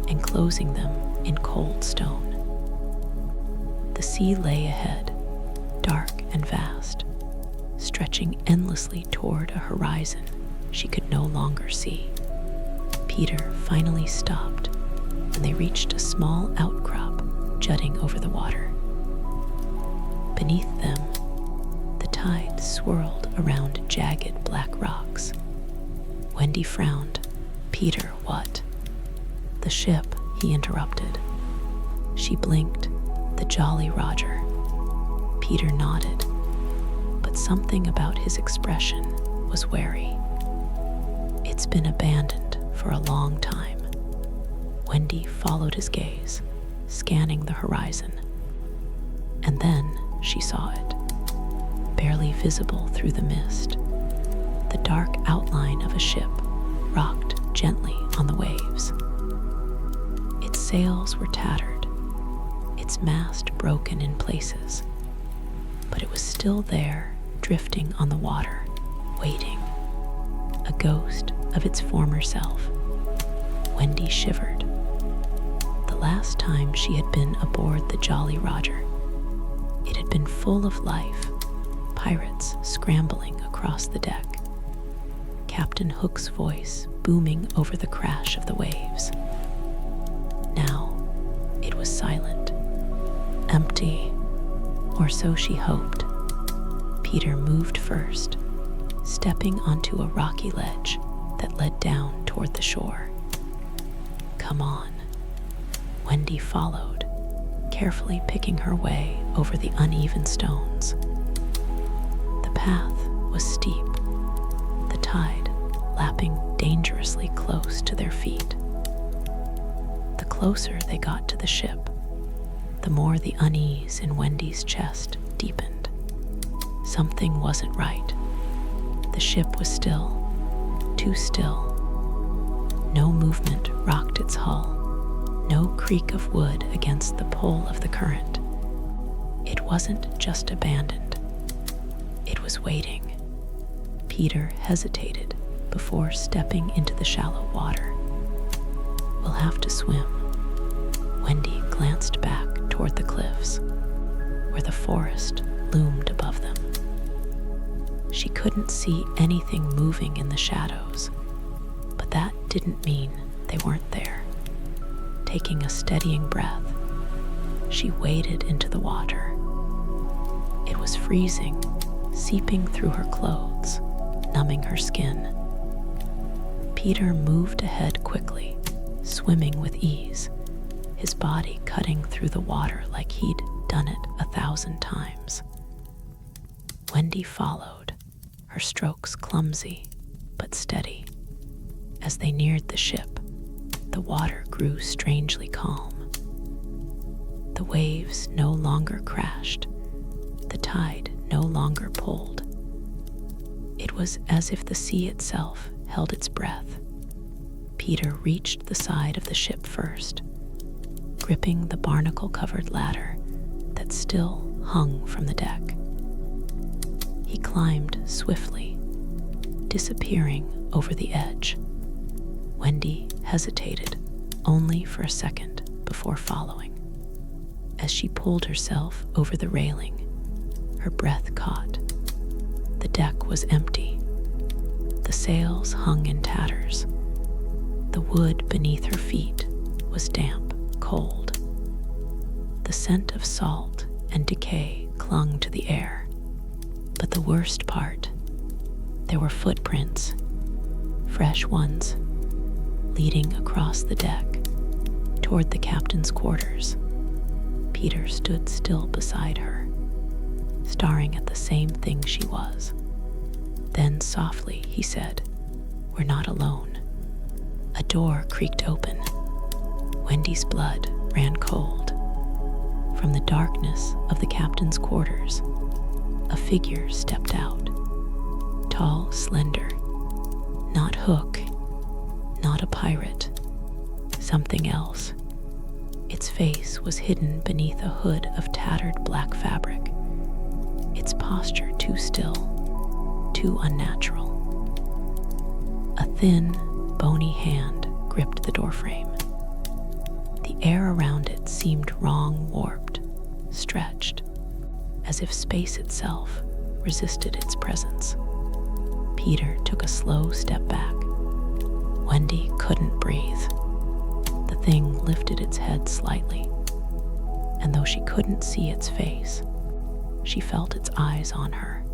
enclosing them in cold stone. The sea lay ahead, dark and vast, stretching endlessly toward a horizon she could no longer see. Peter finally stopped when they reached a small outcrop jutting over the water. Beneath them, the tide swirled around jagged black rocks. Wendy frowned. "Peter, what?" "The ship," he interrupted. She blinked. "The Jolly Roger." Peter nodded, but something about his expression was wary. "It's been abandoned for a long time." Wendy followed his gaze, scanning the horizon. And then she saw it, barely visible through the mist. The dark outline of a ship rocked gently on the waves. Its sails were tattered, its its mast broken in places. But it was still there, drifting on the water, waiting, a ghost of its former self. Wendy shivered. The last time she had been aboard the Jolly Roger, it had been full of life, pirates scrambling across the deck, Captain Hook's voice booming over the crash of the waves. Now it was silent, empty, or so she hoped. Peter moved first, stepping onto a rocky ledge that led down toward the shore. "Come on." Wendy followed, carefully picking her way over the uneven stones. The path was steep, the tide lapping dangerously close to their feet. The closer they got to the ship, the more the unease in Wendy's chest deepened. Something wasn't right. The ship was still, too still. No movement rocked its hull, no creak of wood against the pull of the current. It wasn't just abandoned. It was waiting. Peter hesitated before stepping into the shallow water. "We'll have to swim." Wendy glanced back toward the cliffs, where the forest loomed above them. She couldn't see anything moving in the shadows, but that didn't mean they weren't there. Taking a steadying breath, she waded into the water. It was freezing, seeping through her clothes, numbing her skin. Peter moved ahead quickly, swimming with ease, his body cutting through the water like he'd done it 1,000 times. Wendy followed, her strokes clumsy but steady. As they neared the ship, the water grew strangely calm. The waves no longer crashed, the tide no longer pulled. It was as if the sea itself held its breath. Peter reached the side of the ship first, gripping the barnacle-covered ladder that still hung from the deck. He climbed swiftly, disappearing over the edge. Wendy hesitated only for a second before following. As she pulled herself over the railing, her breath caught. The deck was empty. The sails hung in tatters. The wood beneath her feet was damp, cold. The scent of salt and decay clung to the air. But the worst part, there were footprints, fresh ones, leading across the deck toward the captain's quarters. Peter stood still beside her, staring at the same thing she was. Then softly he said, "We're not alone." A door creaked open. Wendy's blood ran cold. From the darkness of the captain's quarters, a figure stepped out. Tall, slender, not Hook, not a pirate, something else. Its face was hidden beneath a hood of tattered black fabric, its posture too still, too unnatural. A thin, bony hand gripped the doorframe. The air around it seemed wrong, warped, stretched, as if space itself resisted its presence. Peter took a slow step back. Wendy couldn't breathe. The thing lifted its head slightly, and though she couldn't see its face, she felt its eyes on her.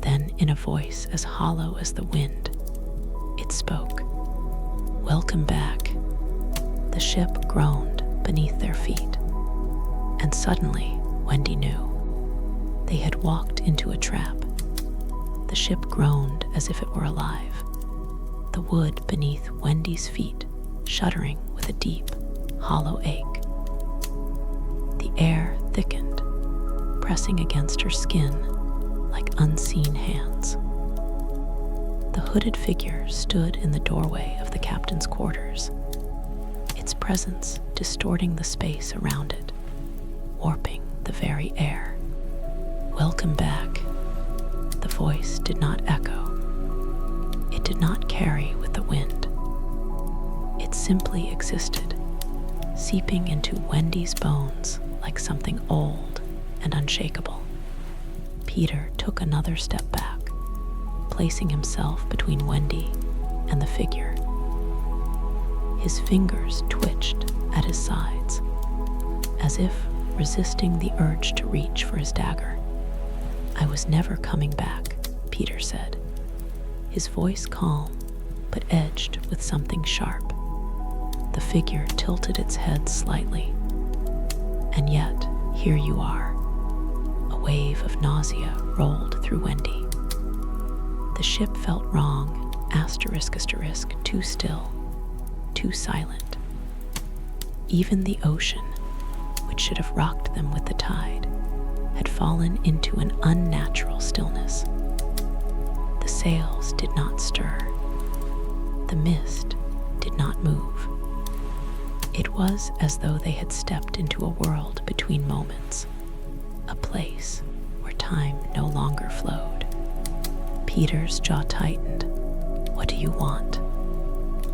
Then, in a voice as hollow as the wind, it spoke. "Welcome back." The ship groaned beneath their feet, and suddenly Wendy knew. They had walked into a trap. The ship groaned as if it were alive, the wood beneath Wendy's feet shuddering with a deep, hollow ache. The air thickened, pressing against her skin like unseen hands. The hooded figure stood in the doorway of the captain's quarters, its presence distorting the space around it. warping the very air. "Welcome back." The voice did not echo. It did not carry with the wind. It simply existed, seeping into Wendy's bones like something old and unshakable. Peter took another step back, placing himself between Wendy and the figure. His fingers twitched at his sides, as if resisting the urge to reach for his dagger. "I was never coming back," Peter said, his voice calm but edged with something sharp. The figure tilted its head slightly. "And yet, here you are." A wave of nausea rolled through Wendy. The ship felt wrong, ***, too still, too silent. Even the ocean, which should have rocked them with the tide, had fallen into an unnatural stillness. The sails did not stir. The mist did not move. It was as though they had stepped into a world between moments, a place where time no longer flowed. Peter's jaw tightened. "What do you want?"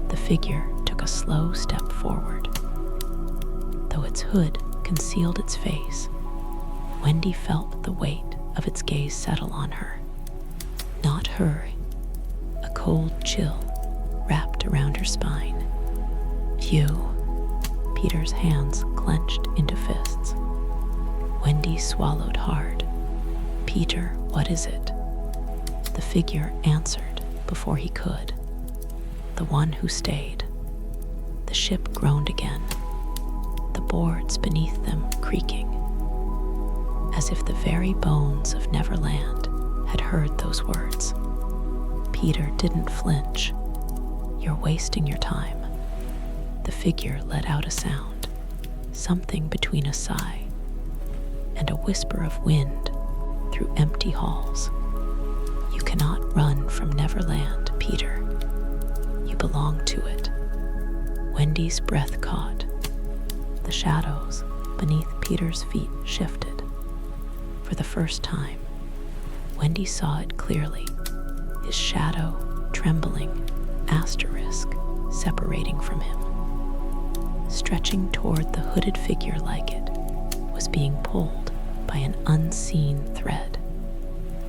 The figure took a slow step forward. Though its hood concealed its face, Wendy felt the weight of its gaze settle on her. Not her. A cold chill wrapped around her spine. "You." Peter's hands clenched into fists. Wendy swallowed hard. "Peter, what is it?" The figure answered before he could. "The one who stayed." The ship groaned again, the boards beneath them creaking, as if the very bones of Neverland had heard those words. Peter didn't flinch. "You're wasting your time." The figure let out a sound, something between a sigh and a whisper of wind through empty halls. "You cannot run from Neverland, Peter. You belong to it." Wendy's breath caught. The shadows beneath Peter's feet shifted. For the first time, Wendy saw it clearly, his shadow trembling, ***, separating from him. Stretching toward the hooded figure like it was being pulled by an unseen thread.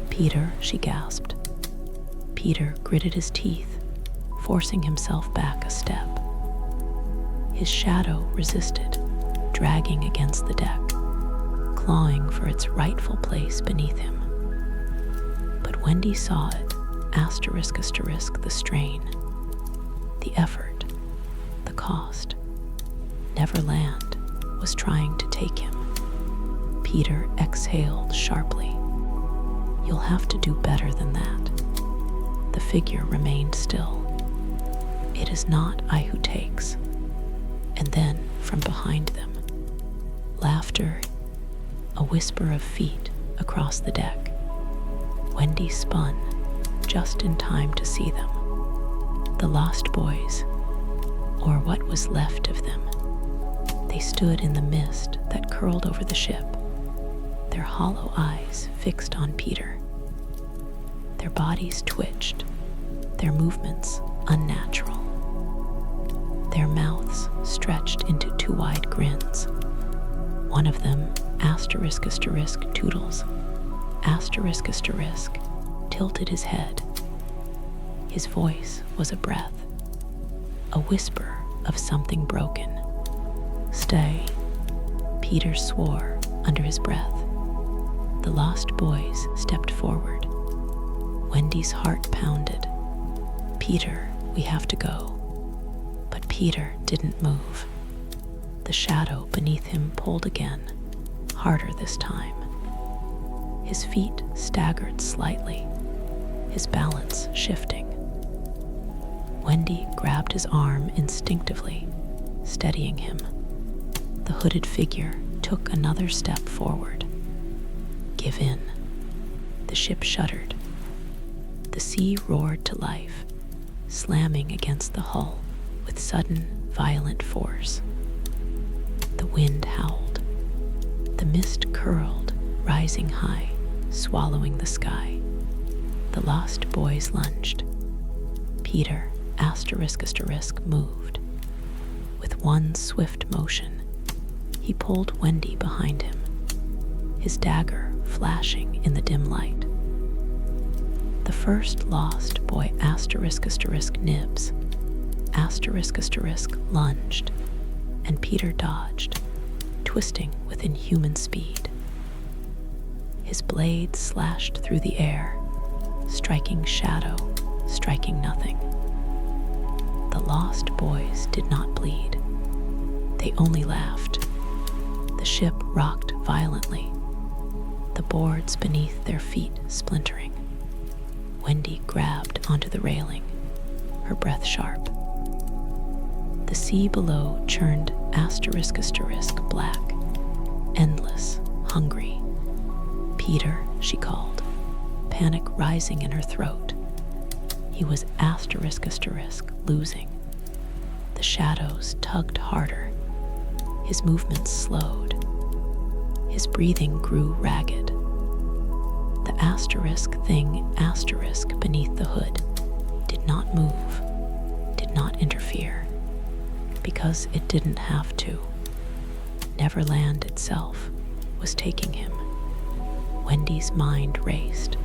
"Peter," she gasped. Peter gritted his teeth, forcing himself back a step. His shadow resisted, dragging against the deck, clawing for its rightful place beneath him. But Wendy saw it, ***, the strain, the effort, the cost. Neverland was trying to take him. Peter exhaled sharply. "You'll have to do better than that." The figure remained still. "It is not I who takes." And then, from behind them, laughter, a whisper of feet across the deck. Wendy spun, just in time to see them. The lost boys, or what was left of them. They stood in the mist that curled over the ship, their hollow eyes fixed on Peter. Their bodies twitched, their movements unnatural. Their mouths stretched into two wide grins. One of them, ***, Toodles, ***, tilted his head. His voice was a breath, a whisper of something broken. "Stay," Peter swore under his breath. The lost boys stepped forward. Wendy's heart pounded. "Peter, we have to go." But Peter didn't move. The shadow beneath him pulled again, harder this time. His feet staggered slightly, his balance shifting. Wendy grabbed his arm instinctively, steadying him. The hooded figure took another step forward. "Give in." The ship shuddered. The sea roared to life, slamming against the hull with sudden, violent force. The wind howled. The mist curled, rising high, swallowing the sky. The lost boys lunged. Peter, ***, moved. With one swift motion, he pulled Wendy behind him, his dagger flashing in the dim light. The first lost boy, ***, Nibs, ***, lunged, and Peter dodged, twisting with inhuman speed. His blade slashed through the air, striking shadow, striking nothing. The lost boys did not bleed. They only laughed. The ship rocked violently, the boards beneath their feet splintering. Wendy grabbed onto the railing, her breath sharp. The sea below churned ***, black, endless, hungry. Peter, she called, panic rising in her throat. He was ***, losing. The shadows tugged harder. His movements slowed. His breathing grew ragged. The *** beneath the hood did not move, did not interfere, because it didn't have to. Neverland itself was taking him. Wendy's mind raced.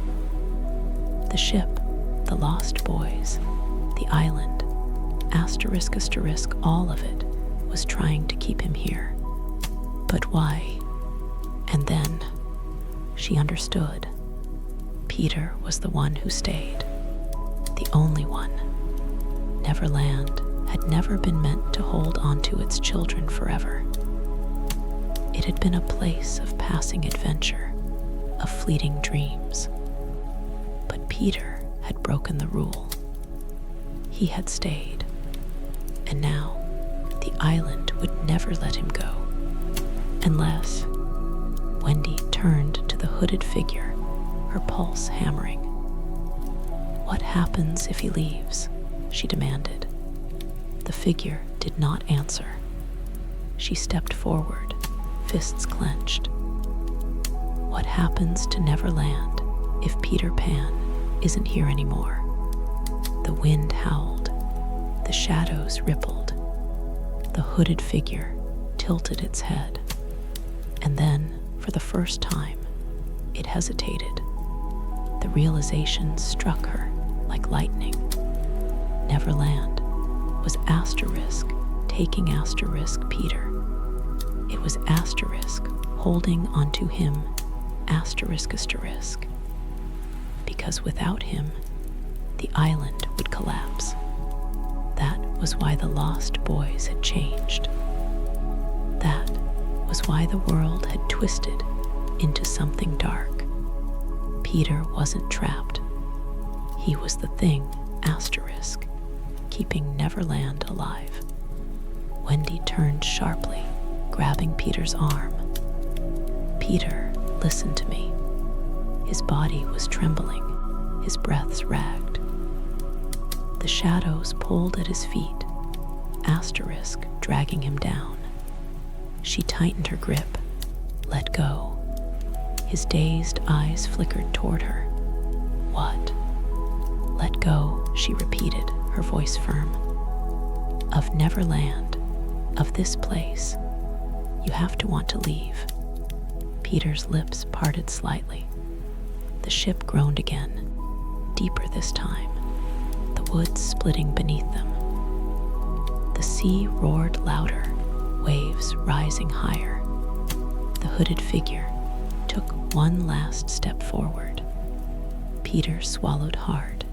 The ship, the lost boys, the island, ***, all of it was trying to keep him here. But why? And then she understood. Peter was the one who stayed, the only one. Neverland had never been meant to hold onto its children forever. It had been a place of passing adventure, of fleeting dreams. But Peter had broken the rule. He had stayed, and now the island would never let him go, unless... Wendy turned to the hooded figure, her pulse hammering. "What happens if he leaves?" she demanded. The figure did not answer. She stepped forward, fists clenched. What happens to Neverland if Peter Pan isn't here anymore? The wind howled, the shadows rippled, the hooded figure tilted its head, and then, for the first time, it hesitated. The realization struck her like lightning. Neverland was taking Peter. It was holding onto him, because without him, the island would collapse. That was why the lost boys had changed. That was why the world had twisted into something dark. Peter wasn't trapped. He was the thing, keeping Neverland alive. Wendy turned sharply, grabbing Peter's arm. "Peter, listen to me." His body was trembling, his breaths ragged. The shadows pulled at his feet, dragging him down. She tightened her grip, let go. His dazed eyes flickered toward her. "What?" "Let go," she repeated, her voice firm. "Of Neverland, of this place. You have to want to leave." Peter's lips parted slightly. The ship groaned again, deeper this time, the woods splitting beneath them. The sea roared louder, waves rising higher. The hooded figure took one last step forward. Peter swallowed hard.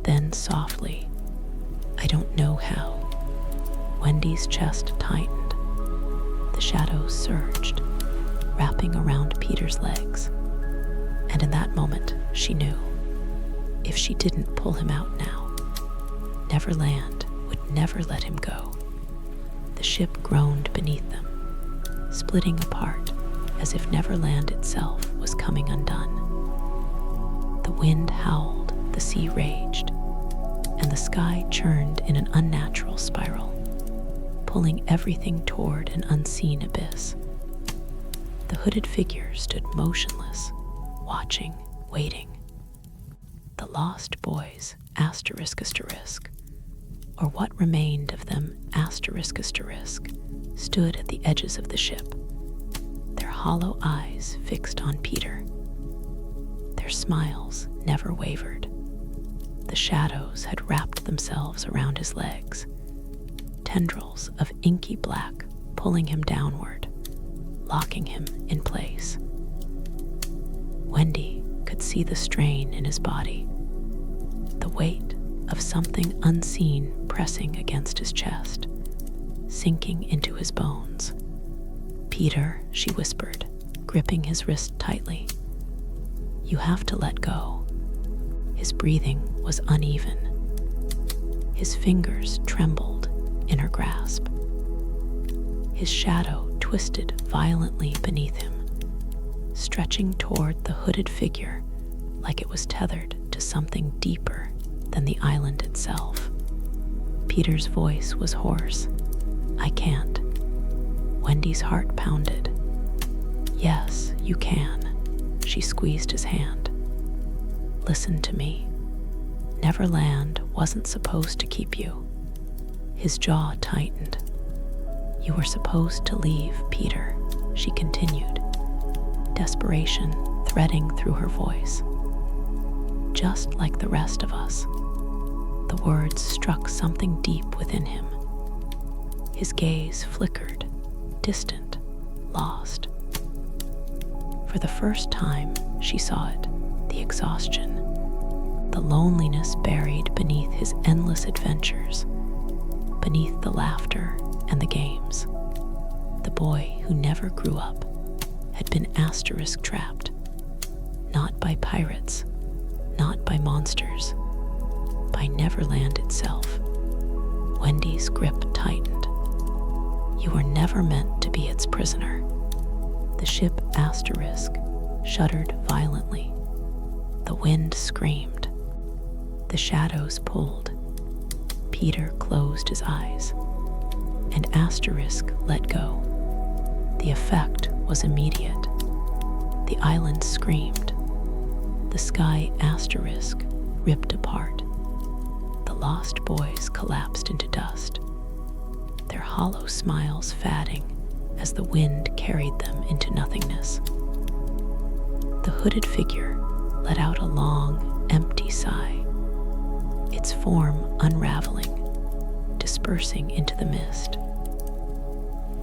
Then softly, "I don't know how." Wendy's chest tightened. The shadows surged, wrapping around Peter's legs. And in that moment, she knew, if she didn't pull him out now, Neverland would never let him go. The ship groaned beneath them, splitting apart as if Neverland itself was coming undone. The wind howled, the sea raged, and the sky churned in an unnatural spiral, pulling everything toward an unseen abyss. The hooded figure stood motionless, watching, waiting. The lost boys, asterisk, or what remained of them, asterisk, stood at the edges of the ship, their hollow eyes fixed on Peter. Their smiles never wavered. The shadows had wrapped themselves around his legs, tendrils of inky black pulling him downward, locking him in place. Wendy could see the strain in his body, the weight of something unseen pressing against his chest, sinking into his bones. "Peter," she whispered, gripping his wrist tightly. "You have to let go." His breathing was uneven. His fingers trembled in her grasp. His shadow twisted violently beneath him, stretching toward the hooded figure like it was tethered to something deeper than the island itself. Peter's voice was hoarse. "I can't." Wendy's heart pounded. "Yes, you can." She squeezed his hand. "Listen to me. Neverland wasn't supposed to keep you." His jaw tightened. "You were supposed to leave, Peter," she continued, desperation threading through her voice. "Just like the rest of us." The words struck something deep within him. His gaze flickered, distant, lost. For the first time, she saw it, the exhaustion, the loneliness buried beneath his endless adventures, beneath the laughter and the games. The boy who never grew up had been asterisk trapped, not by pirates, not by monsters, by Neverland itself. Wendy's grip tightened. "You were never meant to be its prisoner." The ship asterisk shuddered violently. The wind screamed. The shadows pulled. Peter closed his eyes, and asterisk let go. The effect was immediate. The island screamed. The sky asterisk ripped apart. The lost boys collapsed into dust, their hollow smiles fading as the wind carried them into nothingness. The hooded figure let out a long, empty sigh, its form unraveling, dispersing into the mist.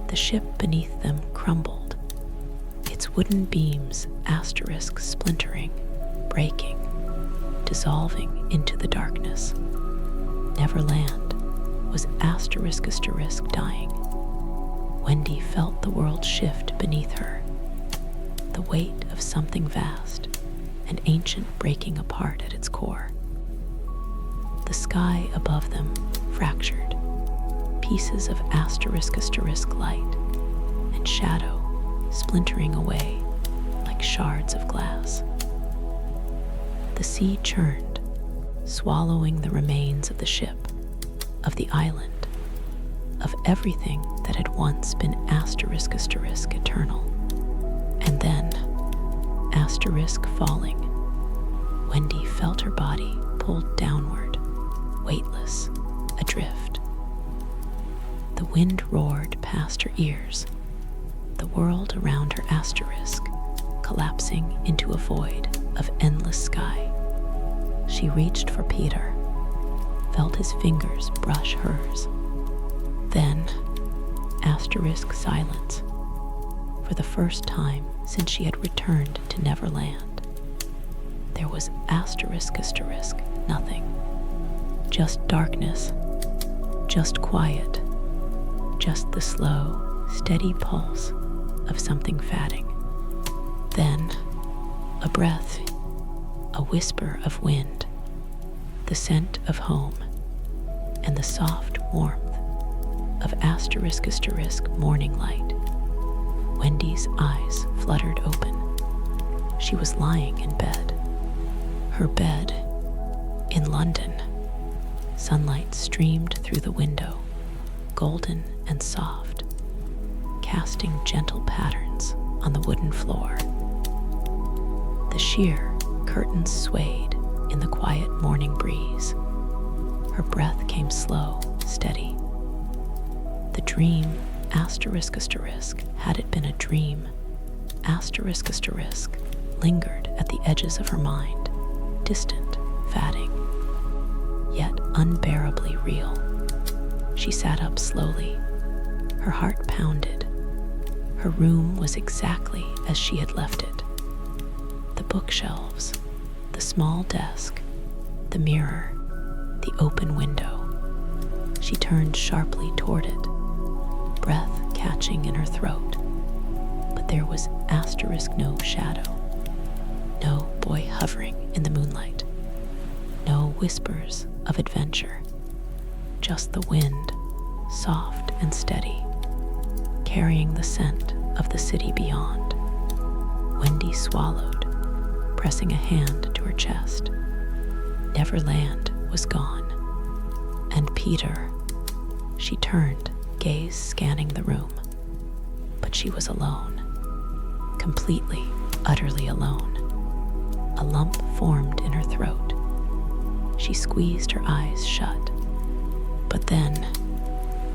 The ship beneath them crumbled, its wooden beams asterisk splintering, breaking, dissolving into the darkness. Neverland was asterisk dying. Wendy felt the world shift beneath her, the weight of something vast and ancient breaking apart at its core. The sky above them fractured, pieces of asterisk light and shadow splintering away like shards of glass. The sea churned, swallowing the remains of the ship, of the island, of everything that had once been asterisk eternal. And then, asterisk falling, Wendy felt her body pulled downward, weightless, adrift. The wind roared past her ears, the world around her asterisk collapsing into a void of endless sky. She reached for Peter, felt his fingers brush hers. Then, asterisk silence. For the first time since she had returned to Neverland, there was asterisk nothing. Just darkness, just quiet, just the slow, steady pulse of something fading. Then, a breath, a whisper of wind, the scent of home, and the soft warmth of asterisk morning light. Wendy's eyes fluttered open. She was lying in bed. Her bed in London. Sunlight streamed through the window, golden and soft, casting gentle patterns on the wooden floor. The sheer curtains swayed in the quiet morning breeze. Her breath came slow, steady. The dream, asterisk, had it been a dream, asterisk, lingered at the edges of her mind, distant, fatting, yet unbearably real. She sat up slowly. Her heart pounded. Her room was exactly as she had left it. The bookshelves, the small desk, the mirror, the open window. She turned sharply toward it, breath catching in her throat. But there was no shadow, no boy hovering in the moonlight, no whispers of adventure, just the wind, soft and steady, carrying the scent of the city beyond. Wendy swallowed, pressing a hand to her chest. Neverland was gone. And Peter. She turned, gaze scanning the room. But she was alone. Completely, utterly alone. A lump formed in her throat. She squeezed her eyes shut. But then,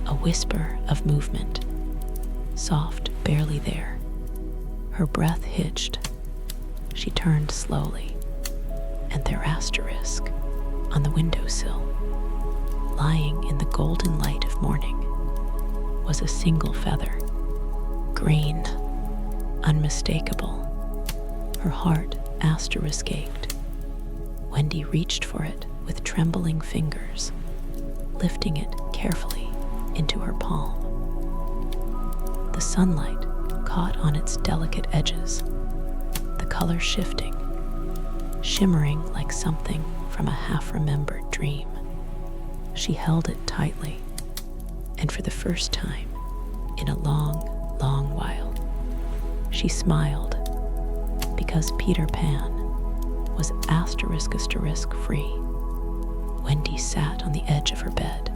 a whisper of movement. Soft, barely there. Her breath hitched. She turned slowly, and their asterisk on the windowsill, lying in the golden light of morning, was a single feather, green, unmistakable. Her heart asterisk ached. Wendy reached for it with trembling fingers, lifting it carefully into her palm. The sunlight caught on its delicate edges, the color shifting, shimmering like something from a half-remembered dream. She held it tightly, and for the first time in a long, long while, she smiled, because Peter Pan was asterisk free. Wendy sat on the edge of her bed,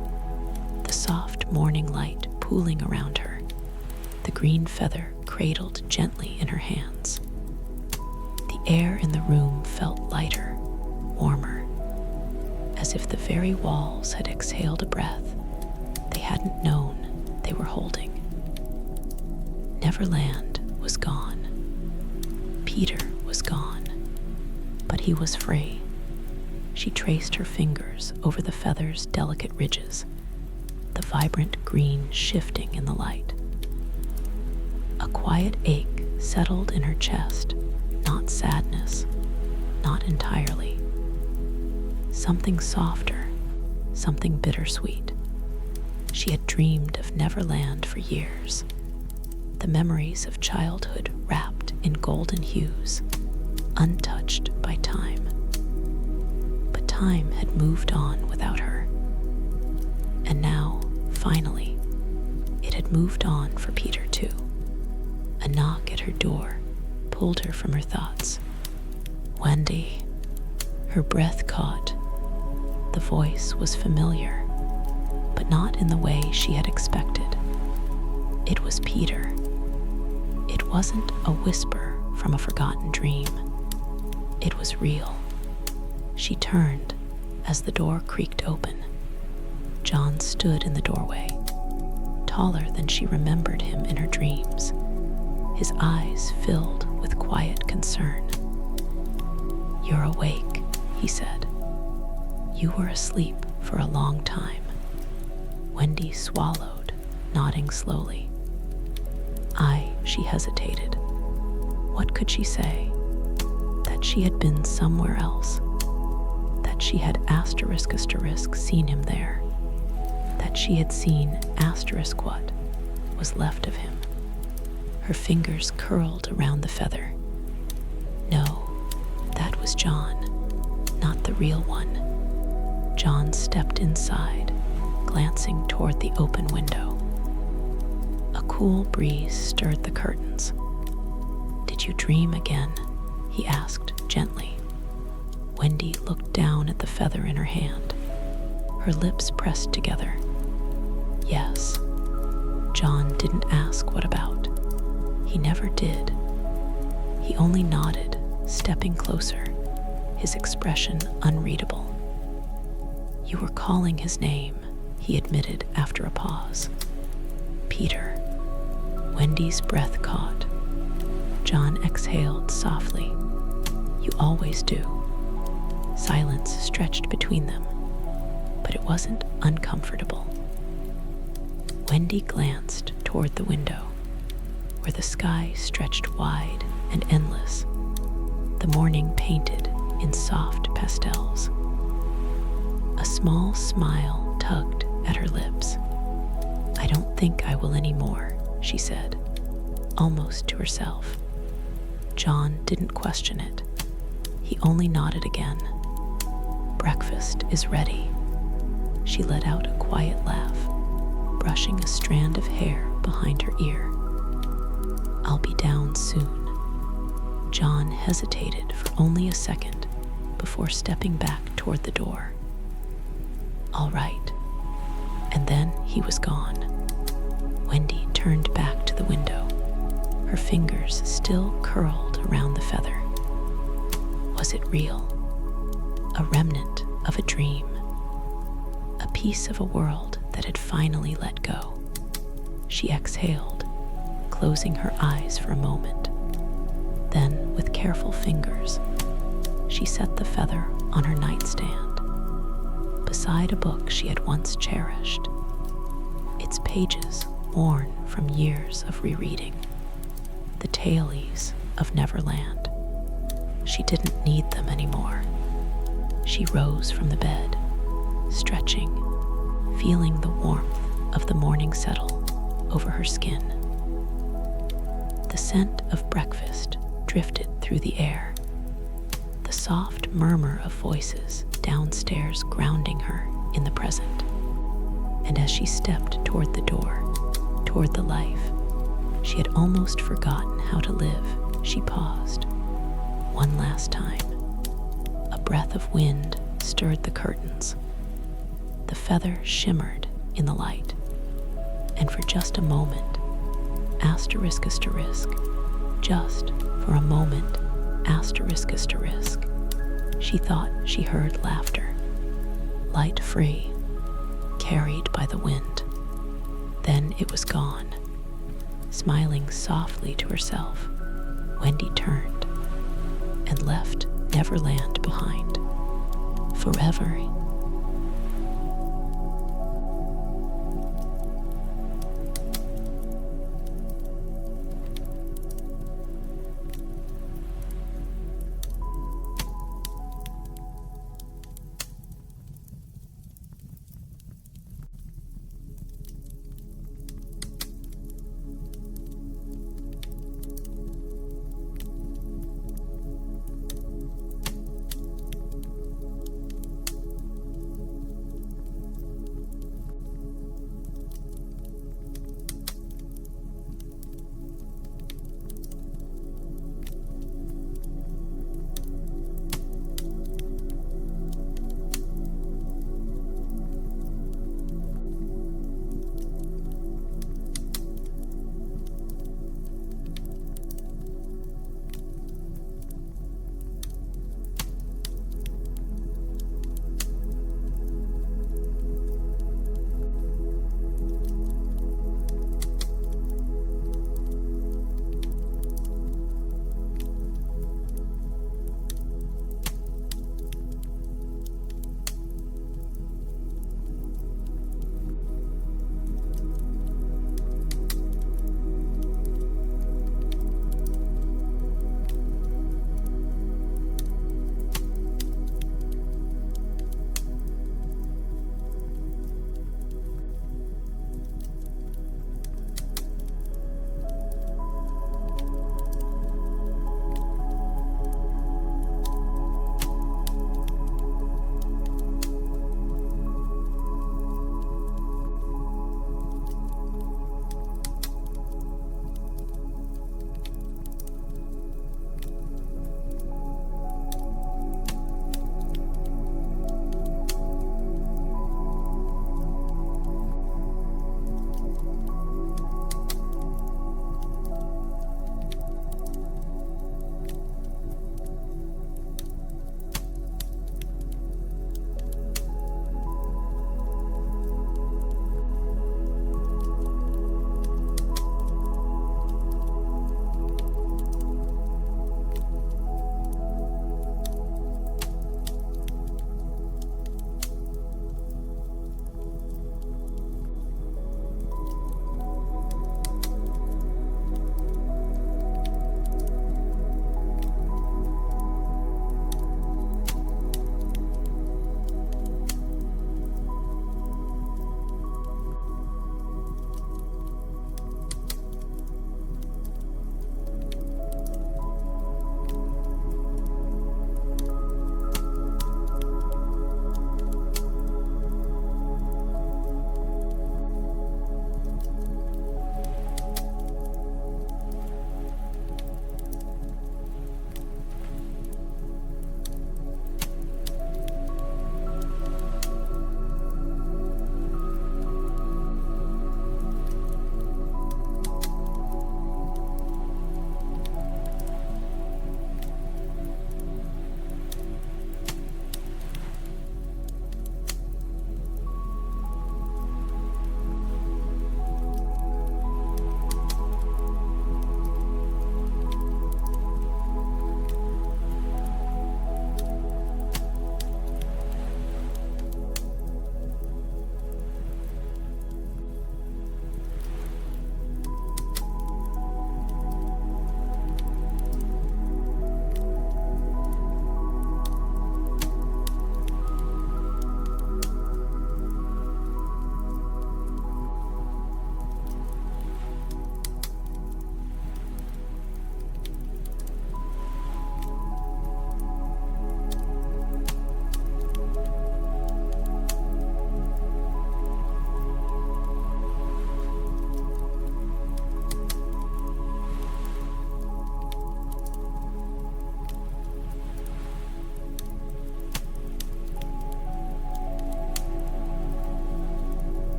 the soft morning light pooling around her, the green feather cradled gently in her hands. The air in the room felt lighter, warmer, as if the very walls had exhaled a breath they hadn't known they were holding. Neverland was gone. Peter was gone, but he was free. She traced her fingers over the feather's delicate ridges, the vibrant green shifting in the light. A quiet ache settled in her chest, not sadness, not entirely. Something softer, something bittersweet. She had dreamed of Neverland for years, the memories of childhood wrapped in golden hues, untouched by time. But time had moved on without her. And now, finally, it had moved on for Peter too. A knock at her door pulled her from her thoughts. Wendy. Her breath caught. The voice was familiar, but not in the way she had expected. It was Peter. It wasn't a whisper from a forgotten dream. It was real. She turned as the door creaked open. John stood in the doorway, taller than she remembered him in her dreams, his eyes filled with quiet concern. "You're awake," he said. "You were asleep for a long time." Wendy swallowed, nodding slowly. She hesitated. What could she say? That she had been somewhere else. That she had asterisk seen him there. That she had seen asterisk what was left of him. Her fingers curled around the feather. No, that was John, not the real one. John stepped inside, glancing toward the open window. A cool breeze stirred the curtains. "Did you dream again?" he asked gently. Wendy looked down at the feather in her hand, her lips pressed together. Yes. John didn't ask what about. He never did. He only nodded, stepping closer, his expression unreadable. "You were calling his name," he admitted after a pause. "Peter." Wendy's breath caught. John exhaled softly. "You always do." Silence stretched between them, but it wasn't uncomfortable. Wendy glanced toward the window, where the sky stretched wide and endless, the morning painted in soft pastels. A small smile tugged at her lips. "I don't think I will anymore," she said, almost to herself. John didn't question it. He only nodded again. "Breakfast is ready." She let out a quiet laugh, brushing a strand of hair behind her ear. "I'll be down soon." John hesitated for only a second before stepping back toward the door. "All right." And then he was gone. Wendy turned back to the window, her fingers still curled around the feather. Was it real? A remnant of a dream? A piece of a world that had finally let go? She exhaled, closing her eyes for a moment. Then, with careful fingers, she set the feather on her nightstand, beside a book she had once cherished, its pages worn from years of rereading, the tales of Neverland. She didn't need them anymore. She rose from the bed, stretching, feeling the warmth of the morning settle over her skin. The scent of breakfast drifted through the air, the soft murmur of voices downstairs grounding her in the present. And as she stepped toward the door, toward the life she had almost forgotten how to live, she paused. One last time. A breath of wind stirred the curtains. The feather shimmered in the light, and for just a moment, asterisk, just for a moment, asterisk, she thought she heard laughter, light free, carried by the wind. Then it was gone. Smiling softly to herself, Wendy turned and left Neverland behind, forever